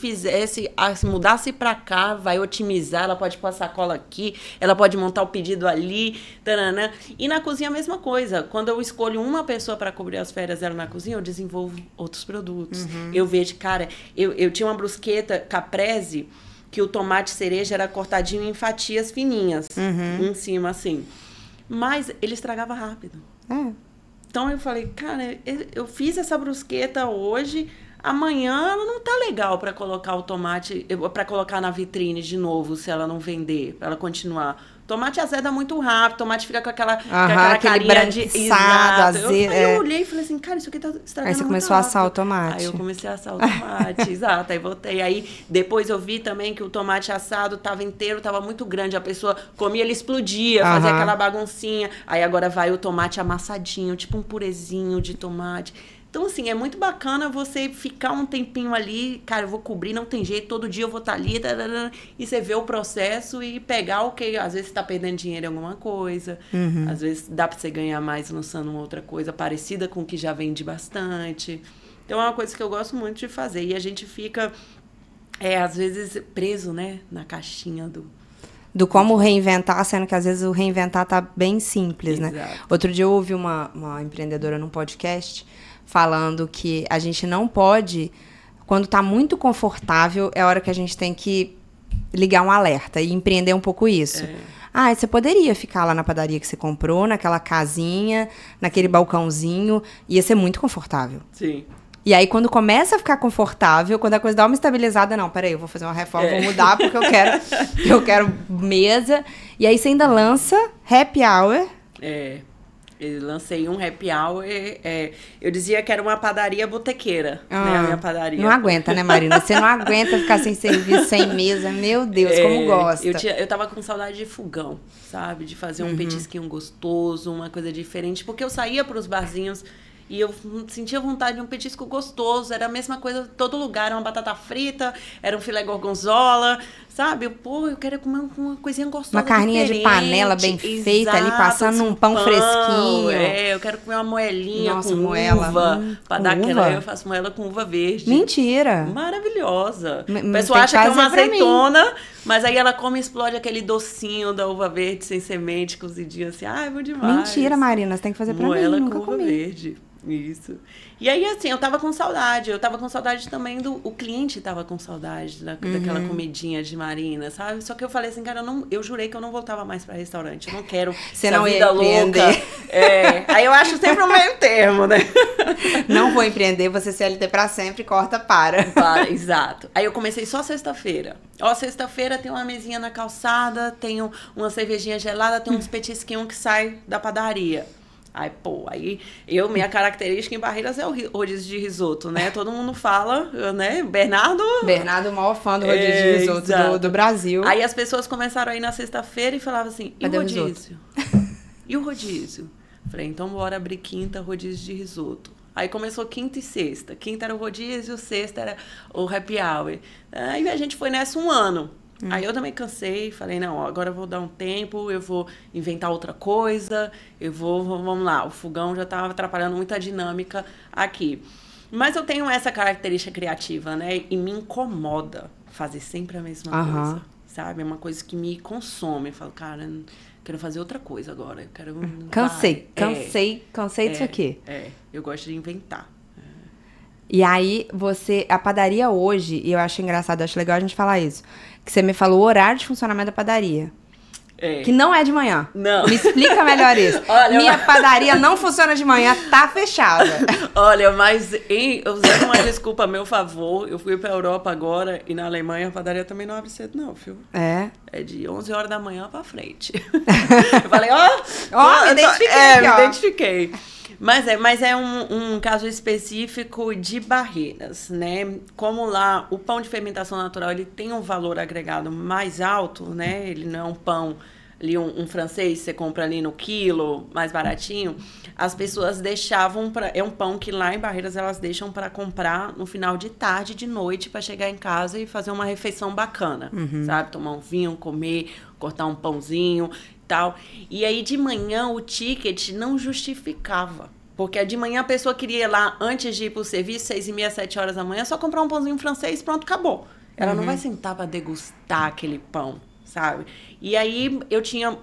mudasse pra cá, vai otimizar, ela pode pôr a sacola aqui, ela pode montar o pedido ali, taranã. E na cozinha a mesma coisa. Quando eu escolho uma pessoa para cobrir as férias dela na cozinha, eu desenvolvo outros produtos. Eu vejo, cara, eu tinha uma brusqueta caprese que o tomate cereja era cortadinho em fatias fininhas, em cima, assim. Mas ele estragava rápido. Então eu falei, cara, eu fiz essa brusqueta hoje, amanhã ela não tá legal para colocar o tomate, para colocar na vitrine de novo, se ela não vender, para ela continuar. Tomate azeda muito rápido, tomate fica com aquela carinha de exato. Eu olhei e falei assim, cara, isso aqui tá estragando. Aí você começou a assar o tomate. Aí eu comecei a assar o tomate, exato. Aí voltei. Aí depois eu vi também que o tomate assado tava inteiro, tava muito grande. A pessoa comia, ele explodia, fazia aquela baguncinha. Aí agora vai o tomate amassadinho, tipo um purezinho de tomate. Então, assim, é muito bacana você ficar um tempinho ali, cara, eu vou cobrir, não tem jeito, todo dia eu vou estar ali, e você vê o processo e pegar o que, às vezes você tá perdendo dinheiro em alguma coisa, às vezes dá pra você ganhar mais lançando outra coisa parecida com o que já vende bastante. Então, é uma coisa que eu gosto muito de fazer. E a gente fica, às vezes, preso, né, na caixinha do como reinventar, sendo que às vezes o reinventar tá bem simples, né? Outro dia eu ouvi uma empreendedora num podcast falando que a gente não pode, quando tá muito confortável, é a hora que a gente tem que ligar um alerta e empreender um pouco isso. Você poderia ficar lá na padaria que você comprou, naquela casinha, naquele balcãozinho, ia ser muito confortável. Sim. E aí, quando começa a ficar confortável, quando a coisa dá uma estabilizada, não, peraí, eu vou fazer uma reforma, vou mudar porque eu quero mesa. E aí você ainda lança happy hour. Eu lancei um happy hour, eu dizia que era uma padaria botequeira, né, a minha padaria. Não aguenta, né, Marina? Você não aguenta ficar sem serviço, sem mesa, meu Deus, como gosta. Eu tava com saudade de fogão, sabe? De fazer um petisquinho gostoso, uma coisa diferente, porque eu saía pros barzinhos e eu sentia vontade de um petisco gostoso, era a mesma coisa, todo lugar, era uma batata frita, era um filé gorgonzola, sabe? Eu quero comer uma coisinha gostosa, uma carninha diferente, de panela bem feita ali, passando num pão fresquinho. Eu quero comer uma moelinha com moela. Uva, pra dar aquela, eu faço moela com uva verde. Mentira! Maravilhosa. O pessoal acha que é uma azeitona, mas aí ela come e explode aquele docinho da uva verde sem semente, cozidinho assim. É bom demais. Mentira, Marina, você tem que fazer pra moela mim, nunca com uva verde. Isso. E aí, assim, eu tava com saudade. Eu tava com saudade também o cliente tava com saudade daquela comidinha de Marina, sabe? Só que eu falei assim, cara, eu jurei que eu não voltava mais pra restaurante. Eu não quero essa vida louca. Aí eu acho sempre um meio termo, né? Não vou empreender, você CLT pra sempre, corta, para. Exato. Aí eu comecei só sexta-feira. Sexta-feira tem uma mesinha na calçada, tem uma cervejinha gelada, tem uns petisquinhos que sai da padaria. Minha característica em Barreiras é o rodízio de risoto, né? Todo mundo fala, né? Bernardo, o maior fã do rodízio de risoto do Brasil. Aí as pessoas começaram a ir na sexta-feira e falavam assim, e o rodízio? E o rodízio? Falei, então bora abrir quinta rodízio de risoto. Aí começou quinta e sexta. Quinta era o rodízio, sexta era o happy hour. Aí a gente foi nessa um ano. Aí eu também cansei, falei, não, agora eu vou dar um tempo, eu vou inventar outra coisa, vamos lá, o fogão já estava atrapalhando muita dinâmica aqui. Mas eu tenho essa característica criativa, né? E me incomoda fazer sempre a mesma coisa, sabe? É uma coisa que me consome. Eu falo, cara, quero fazer outra coisa agora. Eu quero... Cansei disso aqui. Eu gosto de inventar. E aí, a padaria hoje, e eu acho engraçado, acho legal a gente falar isso, que você me falou o horário de funcionamento da padaria. Que não é de manhã. Não. Me explica melhor isso. Olha, minha padaria não funciona de manhã, tá fechada. Olha, mas usando uma desculpa a meu favor, eu fui pra Europa agora e na Alemanha a padaria também não abre cedo não, filho. É de 11 horas da manhã pra frente. Eu falei, me identifiquei. Mas é um caso específico de barreiras, né? Como lá o pão de fermentação natural ele tem um valor agregado mais alto, né? Ele não é um pão ali, um francês que você compra ali no quilo, mais baratinho. As pessoas deixavam é um pão que lá em Barreiras elas deixam para comprar no final de tarde, de noite, para chegar em casa e fazer uma refeição bacana, sabe? Tomar um vinho, comer, cortar um pãozinho, tal. E aí de manhã o ticket não justificava. Porque de manhã a pessoa queria ir lá antes de ir pro serviço, 6h30, 7 horas da manhã, só comprar um pãozinho francês, pronto, acabou. Ela não vai sentar para degustar aquele pão, sabe? E aí eu tinha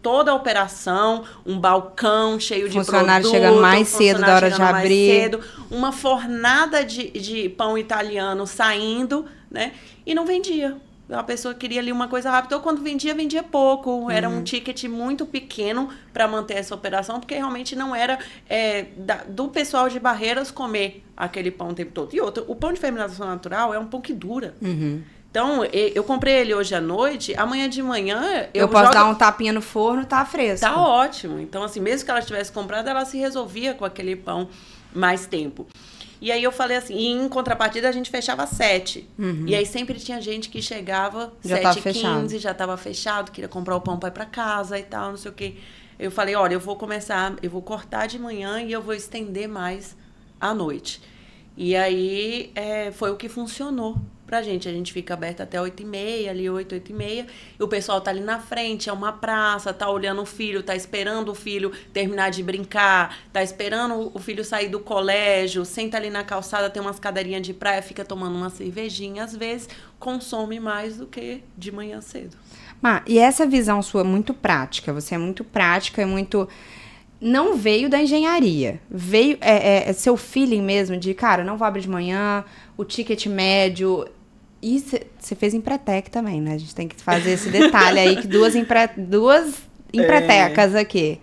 toda a operação, um balcão cheio de funcionário chegando mais cedo da hora de abrir. Uma fornada de pão italiano saindo, né? E não vendia. A pessoa queria ali uma coisa rápida, ou quando vendia pouco. Era um ticket muito pequeno para manter essa operação, porque realmente não era do pessoal de Barreiras comer aquele pão o tempo todo. E outro, o pão de fermentação natural é um pão que dura. Então, eu comprei ele hoje à noite, amanhã de manhã... Eu posso dar um tapinha no forno, tá fresco. Tá ótimo. Então, assim, mesmo que ela tivesse comprado, ela se resolvia com aquele pão mais tempo. E aí eu falei assim, e em contrapartida a gente fechava às 7. E aí sempre tinha gente que chegava 7h15, já estava fechado, queria comprar o pão para ir para casa e tal, não sei o quê. Eu falei, olha, eu vou cortar de manhã e eu vou estender mais à noite. E aí foi o que funcionou pra gente. A gente fica aberto até 8h30, ali 8h30. E o pessoal tá ali na frente, é uma praça, tá olhando o filho, tá esperando o filho terminar de brincar, tá esperando o filho sair do colégio, senta ali na calçada, tem umas cadeirinhas de praia, fica tomando uma cervejinha. Às vezes, consome mais do que de manhã cedo. E essa visão sua é muito prática. Você é muito prática, é muito... Não veio da engenharia, veio seu feeling mesmo de, cara, não vou abrir de manhã, o ticket médio. E você fez Empretec também, né? A gente tem que fazer esse detalhe aí, que duas empretecas aqui.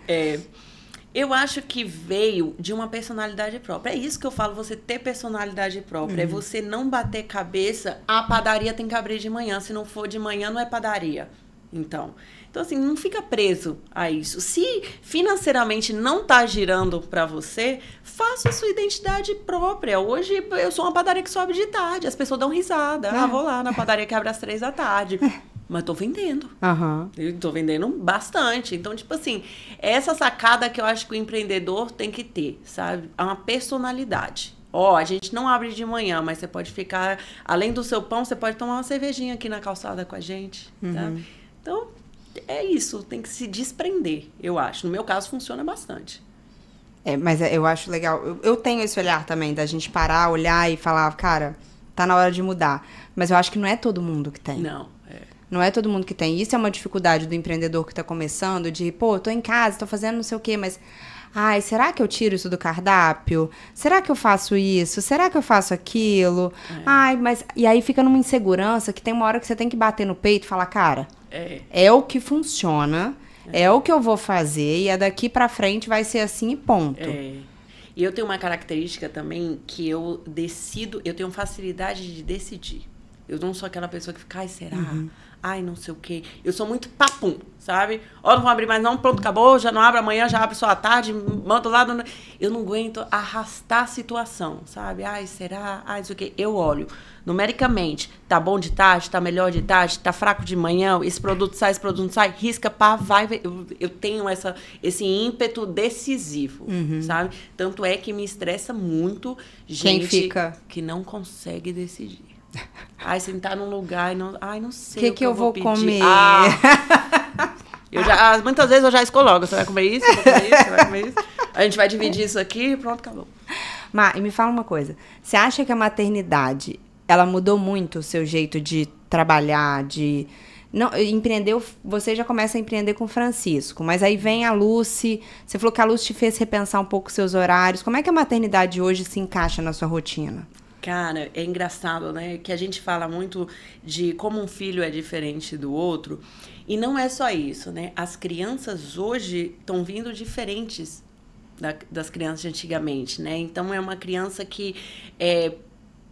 Eu acho que veio de uma personalidade própria. É isso que eu falo, você ter personalidade própria. É você não bater cabeça, a padaria tem que abrir de manhã, se não for de manhã não é padaria. Então, assim, não fica preso a isso. Se financeiramente não tá girando para você, faça a sua identidade própria. Hoje, eu sou uma padaria que sobe de tarde. As pessoas dão risada. Vou lá na padaria que abre às 3 da tarde. Mas tô vendendo. Eu tô vendendo bastante. Então, tipo assim, essa sacada que eu acho que o empreendedor tem que ter, sabe? É uma personalidade. A gente não abre de manhã, mas você pode ficar... Além do seu pão, você pode tomar uma cervejinha aqui na calçada com a gente, sabe? Então, é isso, tem que se desprender, eu acho. No meu caso, funciona bastante. Mas eu acho legal. Eu tenho esse olhar também, da gente parar, olhar e falar, cara, tá na hora de mudar. Mas eu acho que não é todo mundo que tem. Não é todo mundo que tem. Isso é uma dificuldade do empreendedor que tá começando, de, pô, tô em casa, tô fazendo não sei o quê, mas... Ai, será que eu tiro isso do cardápio? Será que eu faço isso? Será que eu faço aquilo? Ai, mas... E aí fica numa insegurança que tem uma hora que você tem que bater no peito e falar, cara, é o que funciona, é o que eu vou fazer e daqui pra frente vai ser assim e ponto. E eu tenho uma característica também que eu decido, eu tenho facilidade de decidir. Eu não sou aquela pessoa que fica, ai, será? ai, não sei o quê. Eu sou muito papum, sabe? Ó, não vou abrir mais não, pronto, acabou, já não abre amanhã, já abre só à tarde, manda lá. Eu não aguento arrastar a situação, sabe? Ai, será? Ai, não sei o quê. Eu olho, numericamente, tá bom de tarde, tá melhor de tarde, tá fraco de manhã, esse produto sai, esse produto não sai, risca, pá, vai. Eu tenho esse ímpeto decisivo, sabe? Tanto é que me estressa muito gente que não consegue decidir. Ai, sentar num lugar e não... Ai, não sei o que eu vou pedir. Comer? Muitas vezes eu já escolho logo. Você vai comer isso, eu vou comer isso, você vai comer isso. A gente vai dividir isso aqui e pronto, acabou. Má, e me fala uma coisa. Você acha que a maternidade, ela mudou muito o seu jeito de trabalhar, de... Não, empreendeu, você já começa a empreender com o Francisco, mas aí vem a Lucy, você falou que a Lucy te fez repensar um pouco os seus horários. Como é que a maternidade hoje se encaixa na sua rotina? Cara, é engraçado, né? Que a gente fala muito de como um filho é diferente do outro. E não é só isso, né? As crianças hoje estão vindo diferentes das crianças de antigamente, né? Então, é uma criança que,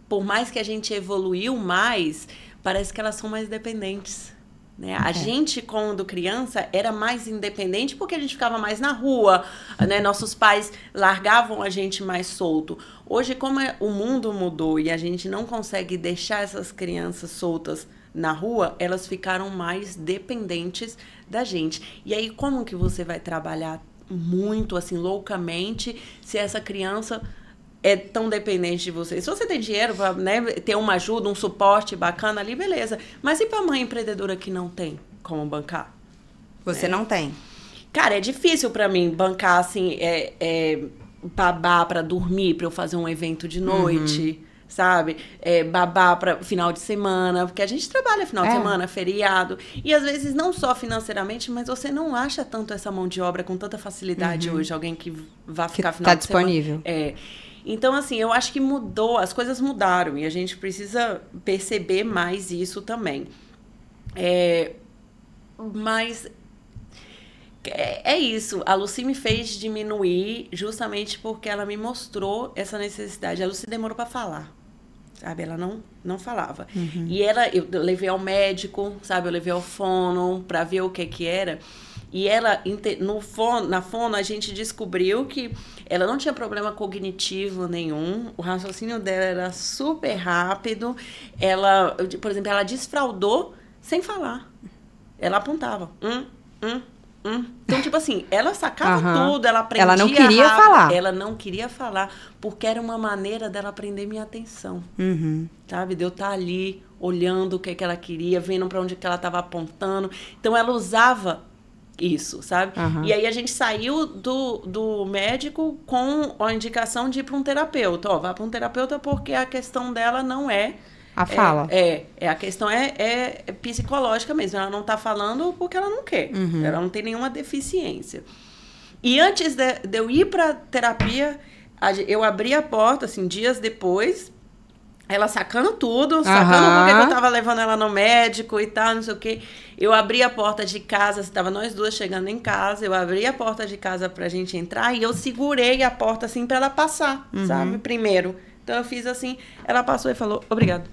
por mais que a gente evoluiu mais, parece que elas são mais dependentes. Né? A gente, quando criança, era mais independente porque a gente ficava mais na rua, né? Nossos pais largavam a gente mais solto. Hoje, como o mundo mudou e a gente não consegue deixar essas crianças soltas na rua, elas ficaram mais dependentes da gente. E aí, como que você vai trabalhar muito, assim, loucamente, se essa criança é tão dependente de você? Se você tem dinheiro para, né, ter uma ajuda, um suporte bacana ali, beleza. Mas e para a mãe empreendedora que não tem como bancar? Você não tem? Cara, é difícil para mim bancar, assim, babá para dormir, para eu fazer um evento de noite, sabe? Babá para final de semana, porque a gente trabalha final de semana, feriado. E às vezes não só financeiramente, mas você não acha tanto essa mão de obra com tanta facilidade hoje, alguém que vá ficar final de semana. Disponível. Então, assim, eu acho que mudou, as coisas mudaram e a gente precisa perceber mais isso também. Mas é isso, a Lucy me fez diminuir justamente porque ela me mostrou essa necessidade. A Lucy demorou para falar, sabe? Ela não falava. E eu levei ao médico, sabe? Eu levei ao fono para ver o que era. E ela, na fono, a gente descobriu que ela não tinha problema cognitivo nenhum, o raciocínio dela era super rápido. Ela, por exemplo, ela desfraldou sem falar. Ela apontava. Então, tipo assim, ela sacava tudo, ela aprendia Ela não queria rápido. falar. Ela não queria falar, porque era uma maneira dela prender minha atenção. Sabe? De eu estar ali, olhando o que ela queria, vendo para onde que ela estava apontando. Então, ela usava isso, sabe? E aí a gente saiu do médico com a indicação de ir para um terapeuta. Ó, vá para um terapeuta porque a questão dela não é a fala. A questão é psicológica mesmo. Ela não está falando porque ela não quer. Ela não tem nenhuma deficiência. E antes de eu ir para terapia, eu abri a porta, assim, dias depois, ela sacando tudo, sacando porque eu tava levando ela no médico e tal, não sei o quê. Eu abri a porta de casa, estava nós duas chegando em casa, eu abri a porta de casa pra gente entrar e eu segurei a porta, assim, pra ela passar, sabe? Primeiro. Então, eu fiz assim, ela passou e falou, obrigado.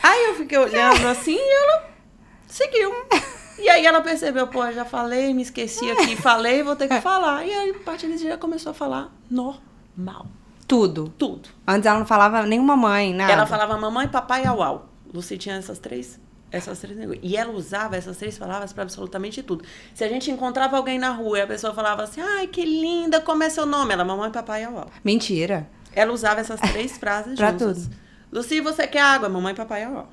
Aí eu fiquei olhando assim e ela seguiu. E aí ela percebeu, pô, já falei, me esqueci aqui, falei, vou ter que falar. E aí, a partir desse dia, começou a falar normal. Tudo? Tudo. Antes ela não falava nem mamãe, nada? Ela falava mamãe, papai e auau. Lucy tinha essas três negócios. E ela usava essas três palavras para absolutamente tudo. Se a gente encontrava alguém na rua e a pessoa falava assim, ai, que linda, como é seu nome? Ela, mamãe, papai e auau. Mentira. Ela usava essas três frases pra juntas. Tudo. Lucy, você quer água? Mamãe, papai e auau.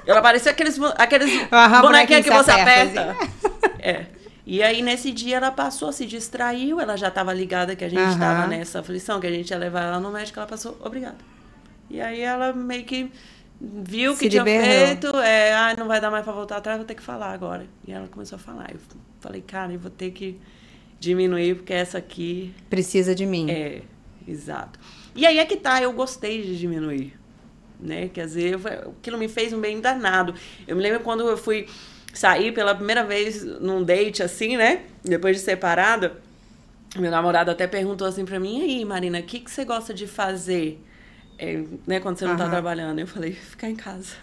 Ela parecia aqueles bonequinhos que você aperta. Assim. E aí, nesse dia, ela passou, se distraiu, ela já estava ligada que a gente estava nessa aflição, que a gente ia levar ela no médico, ela passou, obrigada. E aí, ela meio que viu que tinha feito, não vai dar mais para voltar atrás, vou ter que falar agora. E ela começou a falar. Eu falei, cara, eu vou ter que diminuir, porque essa aqui... Precisa de mim. Exato. E aí é que tá, eu gostei de diminuir, né? Quer dizer, aquilo me fez um bem danado. Eu me lembro quando eu fui sair pela primeira vez num date, assim, né? Depois de separada, meu namorado até perguntou assim pra mim, e aí, Marina, o que você gosta de fazer né, quando você não tá trabalhando. Eu falei, ficar em casa.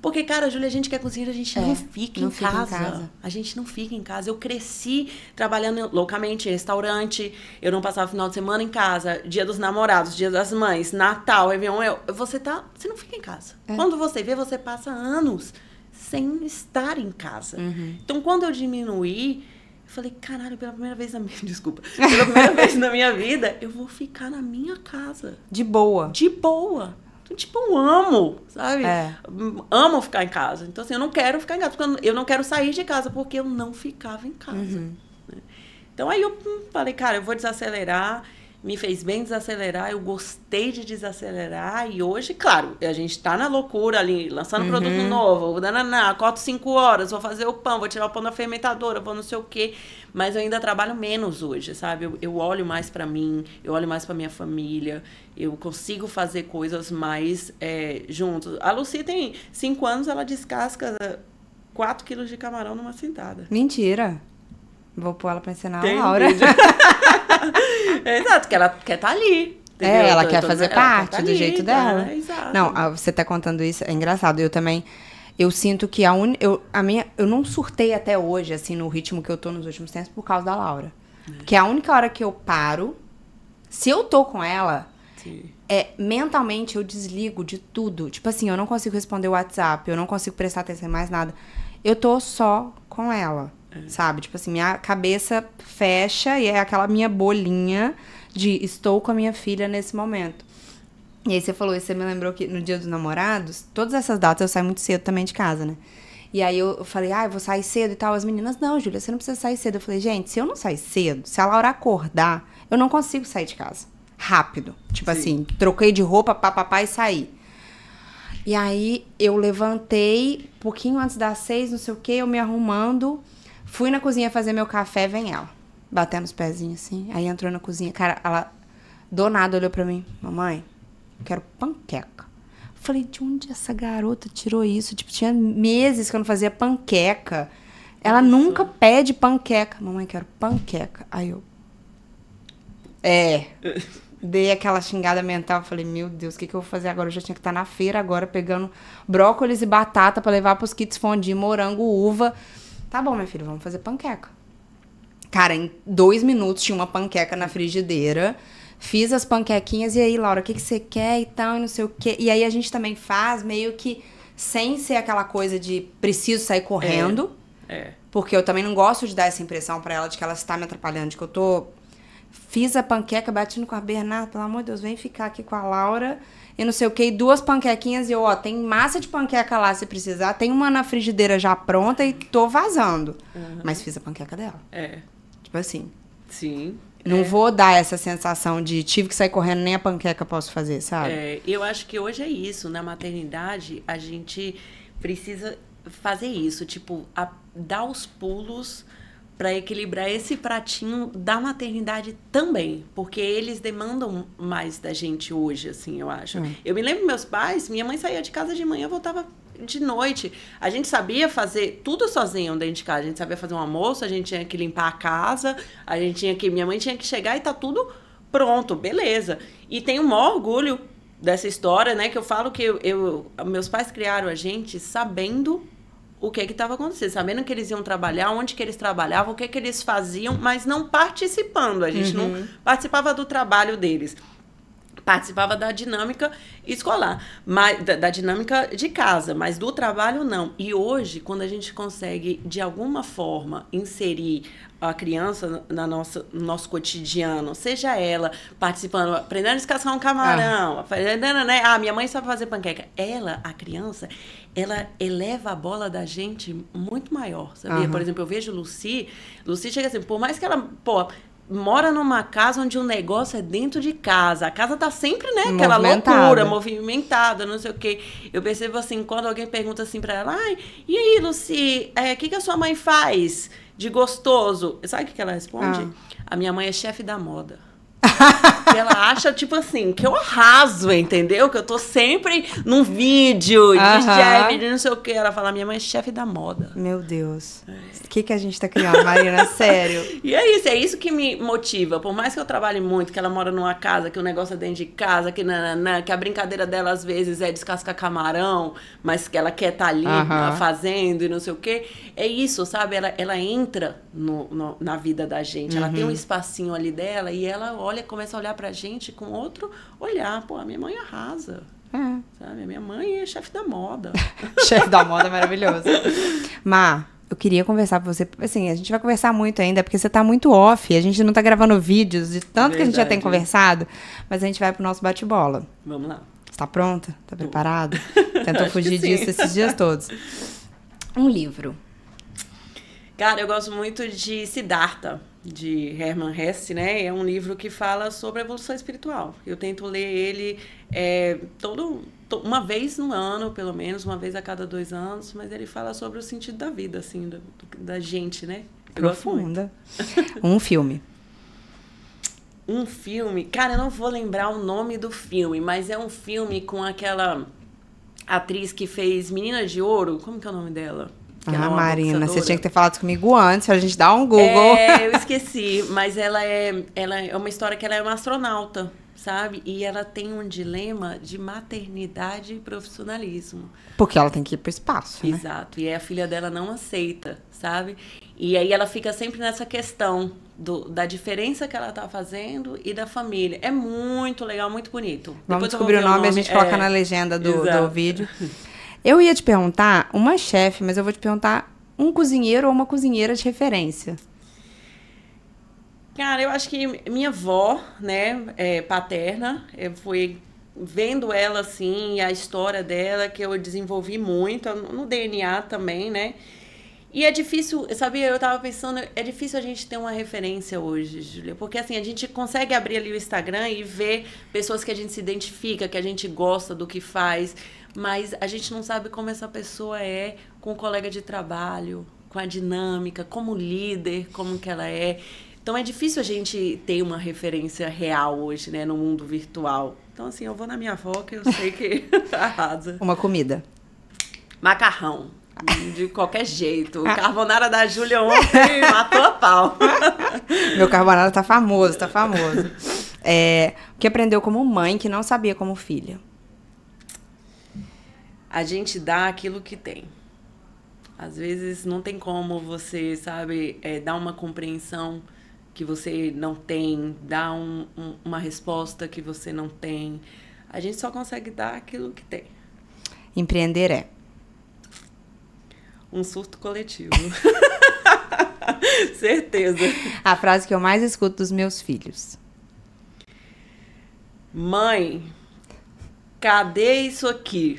Porque, cara, Júlia, a gente quer cozinhar, a gente não fica em casa. A gente não fica em casa. Eu cresci trabalhando loucamente em restaurante. Eu não passava final de semana em casa. Dia dos namorados, dia das mães, Natal, Réveillon. Você não fica em casa. Quando você vê, você passa anos sem estar em casa. Então, quando eu diminuí, eu falei, caralho, pela primeira vez na minha... Desculpa. Pela primeira vez na minha vida, eu vou ficar na minha casa. De boa. De boa. Tipo, eu amo, sabe? Amo ficar em casa. Então, assim, eu não quero ficar em casa, porque eu não quero sair de casa, porque eu não ficava em casa. Né? Então, aí eu falei, cara, eu vou desacelerar. Me fez bem desacelerar, eu gostei de desacelerar. E hoje, claro, a gente tá na loucura ali, lançando produto novo, corto 5 horas, vou fazer o pão, vou tirar o pão da fermentadora, vou não sei o quê. Mas eu ainda trabalho menos hoje, sabe? Eu olho mais pra mim, eu olho mais pra minha família, eu consigo fazer coisas mais juntos. A Lucy tem 5 anos, ela descasca 4 quilos de camarão numa sentada. Mentira. Vou pôr ela pra ensinar a Laura. Exato, que ela quer estar ali. Entendeu? Ela quer fazer parte do jeito dela. Exato. Não, você tá contando isso, é engraçado. Eu também, eu sinto que eu não surtei até hoje, assim, no ritmo que eu tô nos últimos tempos, por causa da Laura. Porque a única hora que eu paro, se eu tô com ela, mentalmente eu desligo de tudo. Tipo assim, eu não consigo responder o WhatsApp, eu não consigo prestar atenção em mais nada. Eu tô só com ela. Sabe? Tipo assim, minha cabeça fecha e é aquela minha bolinha de estou com a minha filha nesse momento. E aí você falou, e você me lembrou que no Dia dos Namorados, todas essas datas eu saio muito cedo também de casa, né? E aí eu falei, eu vou sair cedo e tal. As meninas, não, Júlia, você não precisa sair cedo. Eu falei, gente, se eu não sair cedo, se a Laura acordar, eu não consigo sair de casa. Rápido. Tipo assim, troquei de roupa, papapá e saí. E aí eu levantei, pouquinho antes das 6, não sei o quê, eu me arrumando. Fui na cozinha fazer meu café, vem ela. Batendo os pezinhos assim. Aí entrou na cozinha. Cara, ela do nada olhou pra mim. Mamãe, eu quero panqueca. Falei, de onde essa garota tirou isso? Tipo, tinha meses que eu não fazia panqueca. Ela nunca pede panqueca. Mamãe, quero panqueca. Aí eu... Dei aquela xingada mental. Falei, meu Deus, o que eu vou fazer agora? Eu já tinha que estar na feira agora, pegando brócolis e batata pra levar pros kits fondue, morango, uva... Tá bom, minha filha, vamos fazer panqueca. Cara, em 2 minutos tinha uma panqueca na frigideira. Fiz as panquequinhas. E aí, Laura, o que você quer e tal, e não sei o quê. E aí a gente também faz meio que sem ser aquela coisa de preciso sair correndo. Porque eu também não gosto de dar essa impressão pra ela de que ela está me atrapalhando, de que eu tô... Fiz a panqueca, bati no quarto, Bernardo, pelo amor de Deus, vem ficar aqui com a Laura... E não sei o que, 2 panquequinhas e eu, tem massa de panqueca lá se precisar, tem uma na frigideira já pronta e tô vazando. Mas fiz a panqueca dela. Tipo assim. Sim. Não vou dar essa sensação de tive que sair correndo, nem a panqueca posso fazer, sabe? Eu acho que hoje é isso. Na maternidade, a gente precisa fazer isso. Tipo, dar os pulos para equilibrar esse pratinho da maternidade também, porque eles demandam mais da gente hoje, assim, eu acho. Eu me lembro meus pais, minha mãe saía de casa de manhã, voltava de noite. A gente sabia fazer tudo sozinho dentro de casa. A gente sabia fazer um almoço, a gente tinha que limpar a casa, minha mãe tinha que chegar e tá tudo pronto, beleza. E tenho o maior orgulho dessa história, né, que eu falo que meus pais criaram a gente sabendo o que estava acontecendo, sabendo que eles iam trabalhar, onde que eles trabalhavam, o que eles faziam, mas não participando. A gente não participava do trabalho deles. Participava da dinâmica escolar, da dinâmica de casa, mas do trabalho não. E hoje, quando a gente consegue, de alguma forma, inserir a criança no nosso cotidiano, seja ela participando, aprendendo a descascar um camarão, aprendendo, né? Minha mãe sabe fazer panqueca. A criança, ela eleva a bola da gente muito maior, sabia? Por exemplo, eu vejo Lucy chega assim, por mais que ela, mora numa casa onde o negócio é dentro de casa. A casa tá sempre, né? Aquela loucura, movimentada, não sei o quê. Eu percebo assim, quando alguém pergunta assim pra ela, e aí, Lucy, o que a sua mãe faz de gostoso? Sabe o que ela responde? A minha mãe é chefe da moda. que ela acha, tipo assim, que eu arraso, entendeu? Que eu tô sempre num vídeo de chefe, de não sei o quê. Ela fala, minha mãe é chefe da moda. Meu Deus. O que a gente tá criando, Marina? Sério. E é isso que me motiva. Por mais que eu trabalhe muito, que ela mora numa casa, que o negócio é dentro de casa, que nananã, que a brincadeira dela às vezes é descascar camarão, mas que ela quer estar ali fazendo e não sei o quê. É isso, sabe? Ela entra na vida da gente. Ela tem um espacinho ali dela e ela começa a olhar pra gente com outro olhar. Pô, a minha mãe arrasa. Sabe? A minha mãe é chefe da moda. Chefe da moda é maravilhoso. Má, eu queria conversar com você. Assim, a gente vai conversar muito ainda, porque você tá muito off. A gente não tá gravando vídeos de tanto que a gente já tem conversado. Mas a gente vai pro nosso bate-bola. Vamos lá. Você tá pronta? Tá preparado? Tentou fugir disso esses dias todos. Um livro. Cara, eu gosto muito de Siddhartha, de Hermann Hesse, né? É um livro que fala sobre a evolução espiritual. Eu tento ler ele uma vez no ano, pelo menos, uma vez a cada 2 anos, mas ele fala sobre o sentido da vida, assim, da gente, né? Profunda. Um filme. Um filme? Cara, eu não vou lembrar o nome do filme, mas é um filme com aquela atriz que fez Menina de Ouro. Como que é o nome dela? Marina, você tinha que ter falado comigo antes, pra gente dar um Google. Eu esqueci, mas ela é uma história que ela é uma astronauta, sabe? E ela tem um dilema de maternidade e profissionalismo. Porque ela tem que ir pro espaço, né? Exato, e a filha dela não aceita, sabe? E aí ela fica sempre nessa questão da diferença que ela tá fazendo e da família. É muito legal, muito bonito. Vamos descobrir o nome, a gente coloca na legenda do vídeo. Eu ia te perguntar uma chefe, mas eu vou te perguntar um cozinheiro ou uma cozinheira de referência. Cara, eu acho que minha avó, né, paterna, foi vendo ela, assim, a história dela, que eu desenvolvi muito, no DNA também, né? E é difícil, sabia, eu tava pensando, é difícil a gente ter uma referência hoje, Júlia, porque assim, a gente consegue abrir ali o Instagram e ver pessoas que a gente se identifica, que a gente gosta do que faz, mas a gente não sabe como essa pessoa é com o colega de trabalho, com a dinâmica, como líder, como que ela é. Então é difícil a gente ter uma referência real hoje, né, no mundo virtual. Então assim, eu vou na minha avó, que eu sei que arrasa. Uma comida. Macarrão. De qualquer jeito. O carbonara da Júlia ontem matou a pau. Meu carbonara tá famoso, tá famoso. O que aprendeu como mãe que não sabia como filha? A gente dá aquilo que tem. Às vezes não tem como você, sabe, dar uma compreensão que você não tem, dar uma resposta que você não tem. A gente só consegue dar aquilo que tem. Empreender é? Um surto coletivo. Certeza. A frase que eu mais escuto dos meus filhos. Mãe, cadê isso aqui?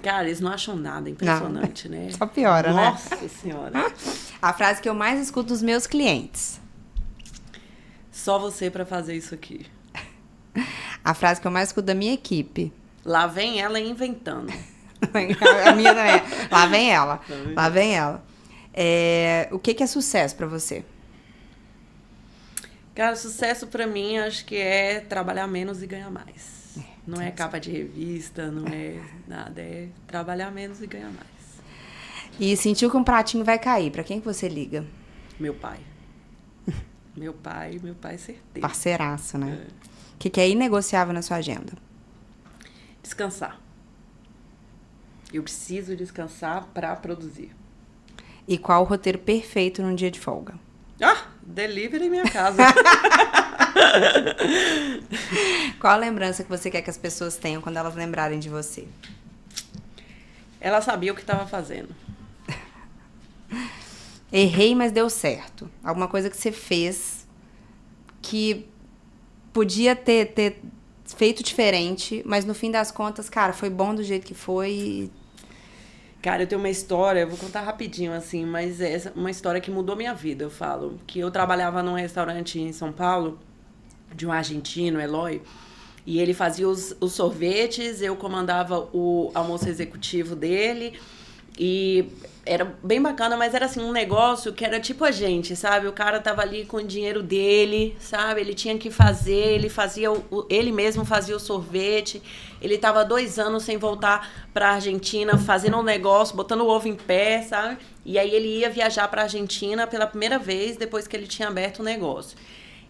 Cara, eles não acham nada, impressionante, né? Só piora, Nossa né? Senhora. A frase que eu mais escuto dos meus clientes. Só você pra fazer isso aqui. A frase que eu mais escuto da minha equipe. Lá vem ela inventando. A minha também é. Lá vem ela. Lá vem ela. O que é sucesso pra você? Cara, sucesso pra mim acho que é trabalhar menos e ganhar mais. Não é capa de revista, não é nada. É trabalhar menos e ganhar mais. E sentiu que um pratinho vai cair. Pra quem que você liga? Meu pai. Meu pai, certeza. Parceiraço, né? O que é inegociável na sua agenda? Descansar. Eu preciso descansar pra produzir. E qual o roteiro perfeito num dia de folga? Delivery em minha casa. Qual a lembrança que você quer que as pessoas tenham quando elas lembrarem de você? Ela sabia o que estava fazendo. Errei, mas deu certo. Alguma coisa que você fez que podia ter feito diferente, mas no fim das contas, cara, foi bom do jeito que foi. Cara, eu tenho uma história, eu vou contar rapidinho, assim, mas é uma história que mudou minha vida, eu falo. Que eu trabalhava num restaurante em São Paulo, de um argentino, Eloy, e ele fazia os sorvetes, eu comandava o almoço executivo dele, E era bem bacana, mas era assim, um negócio que era tipo a gente, sabe? O cara tava ali com o dinheiro dele, sabe? Ele tinha que fazer, ele fazia, ele mesmo fazia o sorvete. Ele tava 2 anos sem voltar pra Argentina, fazendo um negócio, botando o ovo em pé, sabe? E aí ele ia viajar pra Argentina pela primeira vez depois que ele tinha aberto o negócio.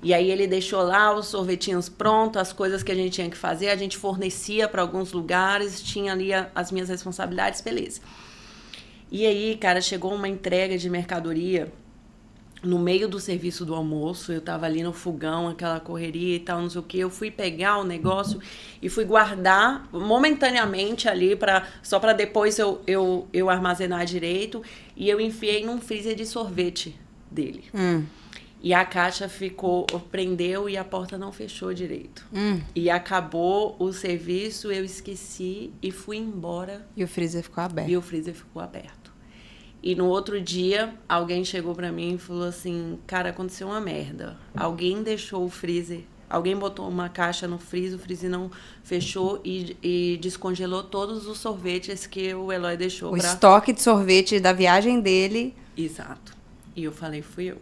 E aí ele deixou lá os sorvetinhos prontos, as coisas que a gente tinha que fazer, a gente fornecia para alguns lugares, tinha ali as minhas responsabilidades, beleza. E aí, cara, chegou uma entrega de mercadoria no meio do serviço do almoço. Eu tava ali no fogão, aquela correria e tal, não sei o quê. Eu fui pegar o negócio e fui guardar momentaneamente ali, só para depois eu armazenar direito. E eu enfiei num freezer de sorvete dele. E a caixa prendeu e a porta não fechou direito. E acabou o serviço, eu esqueci e fui embora. E o freezer ficou aberto. E no outro dia, alguém chegou pra mim e falou assim, cara, aconteceu uma merda. Alguém deixou o freezer, alguém botou uma caixa no freezer, o freezer não fechou e descongelou todos os sorvetes que o Eloy deixou. O estoque de sorvete da viagem dele. Exato. E eu falei, fui eu.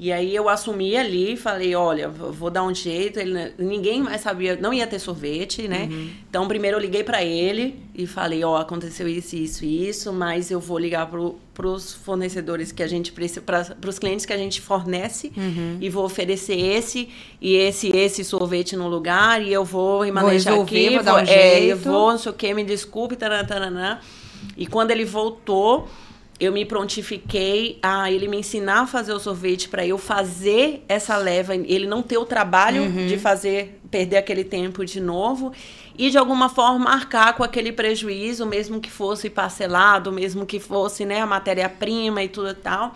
E aí eu assumi ali, falei, olha, vou dar um jeito. Ninguém mais sabia, não ia ter sorvete, né? Então, primeiro eu liguei pra ele e falei, ó, aconteceu isso, mas eu vou ligar pros fornecedores que a gente precisa, pros clientes que a gente fornece e vou oferecer esse sorvete no lugar e eu vou remanejar aqui. Vou dar um jeito. Eu vou, não sei o que, me desculpe, taranã. E quando ele voltou, eu me prontifiquei a ele me ensinar a fazer o sorvete para eu fazer essa leva, ele não ter o trabalho de perder aquele tempo de novo e de alguma forma arcar com aquele prejuízo, mesmo que fosse parcelado, mesmo que fosse, né, a matéria-prima e tudo e tal.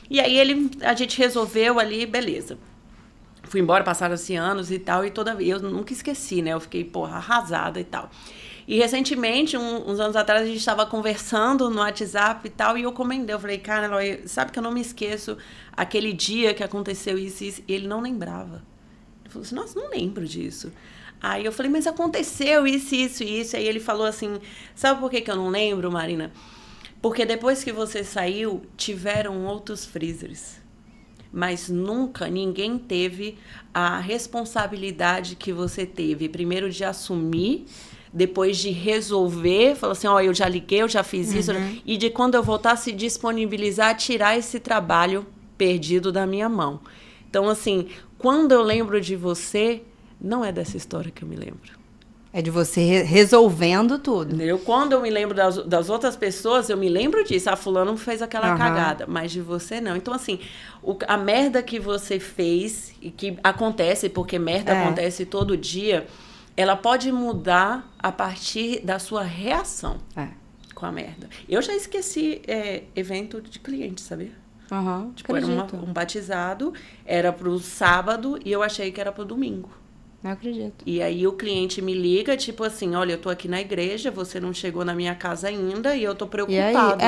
E aí a gente resolveu ali, beleza. Fui embora, passaram-se anos e tal, e eu nunca esqueci, né? Eu fiquei, arrasada e tal. E recentemente, uns anos atrás, a gente estava conversando no WhatsApp e tal, e eu comentei, eu falei, cara, Eloy, sabe que eu não me esqueço aquele dia que aconteceu isso, e ele não lembrava. Ele falou assim, nossa, não lembro disso. Aí eu falei, mas aconteceu isso. Aí ele falou assim, sabe por que eu não lembro, Marina? Porque depois que você saiu, tiveram outros freezers. Mas nunca ninguém teve a responsabilidade que você teve. Primeiro de assumir, depois de resolver, falou assim, eu já liguei, eu já fiz isso. E de quando eu voltar, se disponibilizar a tirar esse trabalho perdido da minha mão. Então, assim, quando eu lembro de você, não é dessa história que eu me lembro. É de você resolvendo tudo. Entendeu? Quando eu me lembro das outras pessoas, eu me lembro disso. Fulano fez aquela cagada, mas de você não. Então, assim, a merda que você fez, e que acontece, porque merda acontece todo dia, ela pode mudar a partir da sua reação com a merda. Eu já esqueci evento de cliente, sabia? Tipo, era um batizado, era pro sábado e eu achei que era pro domingo. Não acredito. E aí o cliente me liga, tipo assim, olha, eu tô aqui na igreja, você não chegou na minha casa ainda e eu tô preocupado.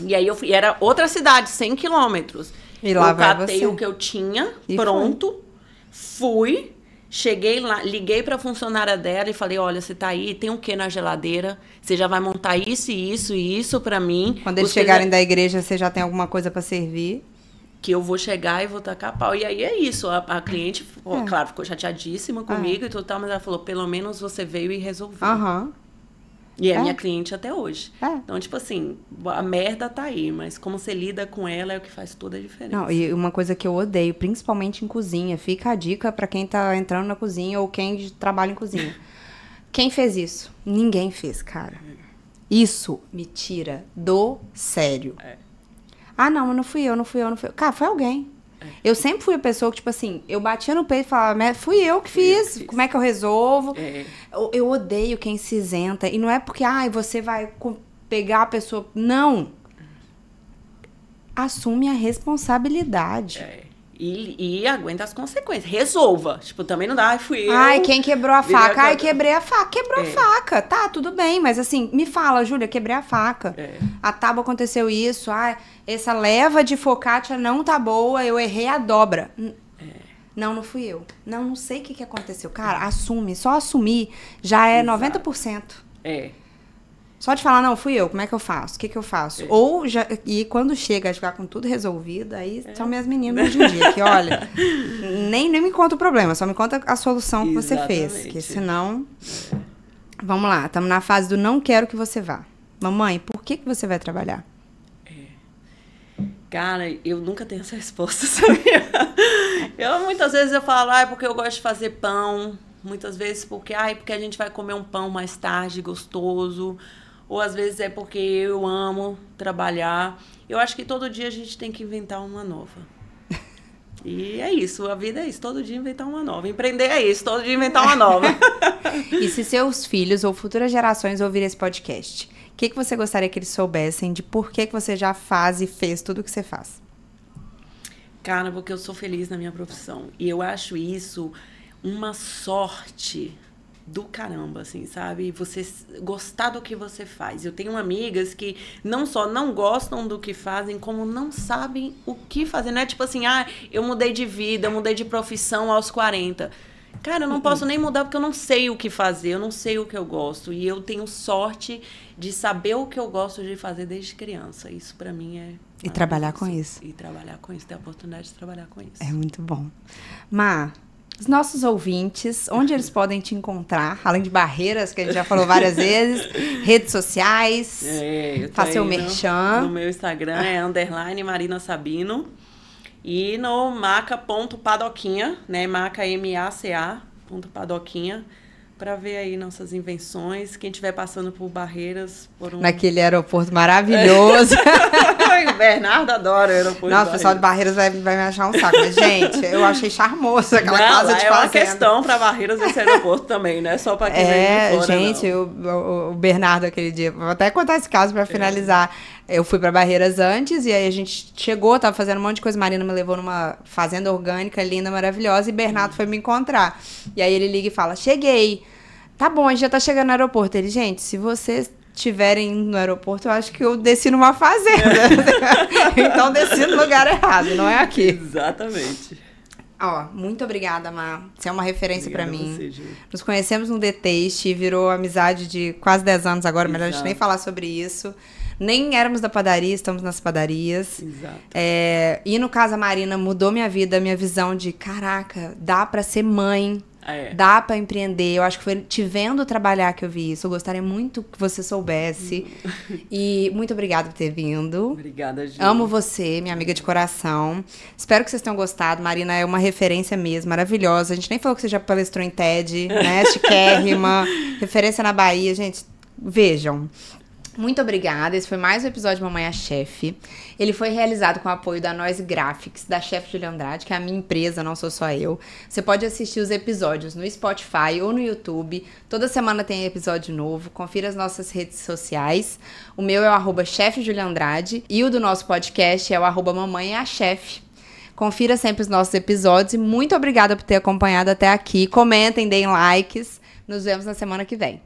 E aí eu fui, era outra cidade, 100 quilômetros. E lá eu catei o que eu tinha, pronto, fui, cheguei lá, liguei pra funcionária dela e falei, olha, você tá aí, tem o que na geladeira? Você já vai montar isso e isso pra mim. Quando eles chegarem da igreja, você já tem alguma coisa pra servir? Que eu vou chegar e vou tacar pau. E aí é isso, a cliente, claro, ficou chateadíssima comigo e tudo tal, mas ela falou, pelo menos você veio e resolveu. E é minha cliente até hoje. Então, tipo assim, a merda tá aí, mas como você lida com ela é o que faz toda a diferença. Não, e uma coisa que eu odeio, principalmente em cozinha, fica a dica pra quem tá entrando na cozinha ou quem trabalha em cozinha. Quem fez isso? Ninguém fez, cara. Isso me tira do sério. Ah, não, mas não fui eu. Cara, foi alguém. Eu sempre fui a pessoa que, tipo assim, eu batia no peito e falava, fui eu que fiz. Como é que eu resolvo? Eu odeio quem se isenta. E não é porque, você vai pegar a pessoa. Não. Assume a responsabilidade. E aguenta as consequências. Resolva. Tipo, também não dá, fui eu. Quem quebrou a faca? Quebrei a faca. Quebrou a faca. Tá, tudo bem. Mas assim, me fala, Júlia, quebrei a faca. A tábua aconteceu isso. Essa leva de focaccia não tá boa. Eu errei a dobra. Não fui eu. Não sei o que aconteceu. Cara, assume. Só assumir já é 90%. Só de falar, não, fui eu, como é que eu faço? O que eu faço? Ou e quando chega a ficar com tudo resolvido, aí são minhas meninas de um dia, que olha, nem me conta o problema, só me conta a solução que você fez. Porque senão... Vamos lá, estamos na fase do não quero que você vá. Mamãe, por que você vai trabalhar? Cara, eu nunca tenho essa resposta, sabia? Muitas vezes eu falo, porque eu gosto de fazer pão. Muitas vezes porque a gente vai comer um pão mais tarde, gostoso. Ou às vezes é porque eu amo trabalhar. Eu acho que todo dia a gente tem que inventar uma nova. E é isso, a vida é isso, todo dia inventar uma nova. Empreender é isso, todo dia inventar uma nova. E se seus filhos ou futuras gerações ouvirem esse podcast, o que você gostaria que eles soubessem de por que você já faz e fez tudo o que você faz? Cara, porque eu sou feliz na minha profissão. E eu acho isso uma sorte do caramba, assim, sabe? Você gostar do que você faz. Eu tenho amigas que não só não gostam do que fazem, como não sabem o que fazer. Não é tipo assim, eu mudei de vida, eu mudei de profissão aos 40. Cara, eu não posso nem mudar porque eu não sei o que fazer, eu não sei o que eu gosto. E eu tenho sorte de saber o que eu gosto de fazer desde criança. Isso pra mim é... E trabalhar com isso. E trabalhar com isso, ter a oportunidade de trabalhar com isso. É muito bom. Má, os nossos ouvintes, onde eles podem te encontrar? Além de barreiras, que a gente já falou várias vezes, redes sociais, faça seu merchan. No meu Instagram é _Marina Sabino. E no maca.padoquinha, né? Maca, MACA.padoquinha, para ver aí nossas invenções. Quem estiver passando por barreiras... Naquele aeroporto maravilhoso. O Bernardo adora o aeroporto. Nossa, o pessoal de Barreiras vai me achar um saco. Mas, gente, eu achei charmoso aquela casa de fazenda. É uma questão para Barreiras esse aeroporto também, né? Só para quem vem de fora, gente, o Bernardo aquele dia... Vou até contar esse caso para finalizar. Eu fui para Barreiras antes e aí a gente chegou, tava fazendo um monte de coisa. Marina me levou numa fazenda orgânica linda, maravilhosa, e Bernardo foi me encontrar. E aí ele liga e fala, cheguei. Tá bom, a gente já tá chegando no aeroporto. Ele, gente, se vocês estiverem no aeroporto, eu acho que eu desci numa fazenda. Então desci no lugar errado, não é aqui. Exatamente. Muito obrigada, Má. Você é uma referência para mim. Você, Ju. Nos conhecemos no The Taste, virou amizade de quase 10 anos agora, melhor a gente nem falar sobre isso. Nem éramos da padaria, estamos nas padarias. Exato. E no Casa Marina mudou minha vida, minha visão de, caraca, dá pra ser mãe, dá pra empreender. Eu acho que foi te vendo trabalhar que eu vi isso. Eu gostaria muito que você soubesse. E muito obrigada por ter vindo. Obrigada, Ju. Amo você, minha amiga de coração. Espero que vocês tenham gostado. Marina é uma referência mesmo, maravilhosa. A gente nem falou que você já palestrou em TED, né? Chiquérrima, referência na Bahia. Gente, vejam. Muito obrigada, esse foi mais um episódio de Mamãe a Chefe. Ele foi realizado com o apoio da Noise Graphics, da Chef Julia Andrade, que é a minha empresa, não sou só eu. Você pode assistir os episódios no Spotify ou no YouTube. Toda semana tem episódio novo. Confira as nossas redes sociais. O meu é o @Chef Julia Andrade e o do nosso podcast é o @Mamãe a Chefe. Confira sempre os nossos episódios e muito obrigada por ter acompanhado até aqui. Comentem, deem likes. Nos vemos na semana que vem.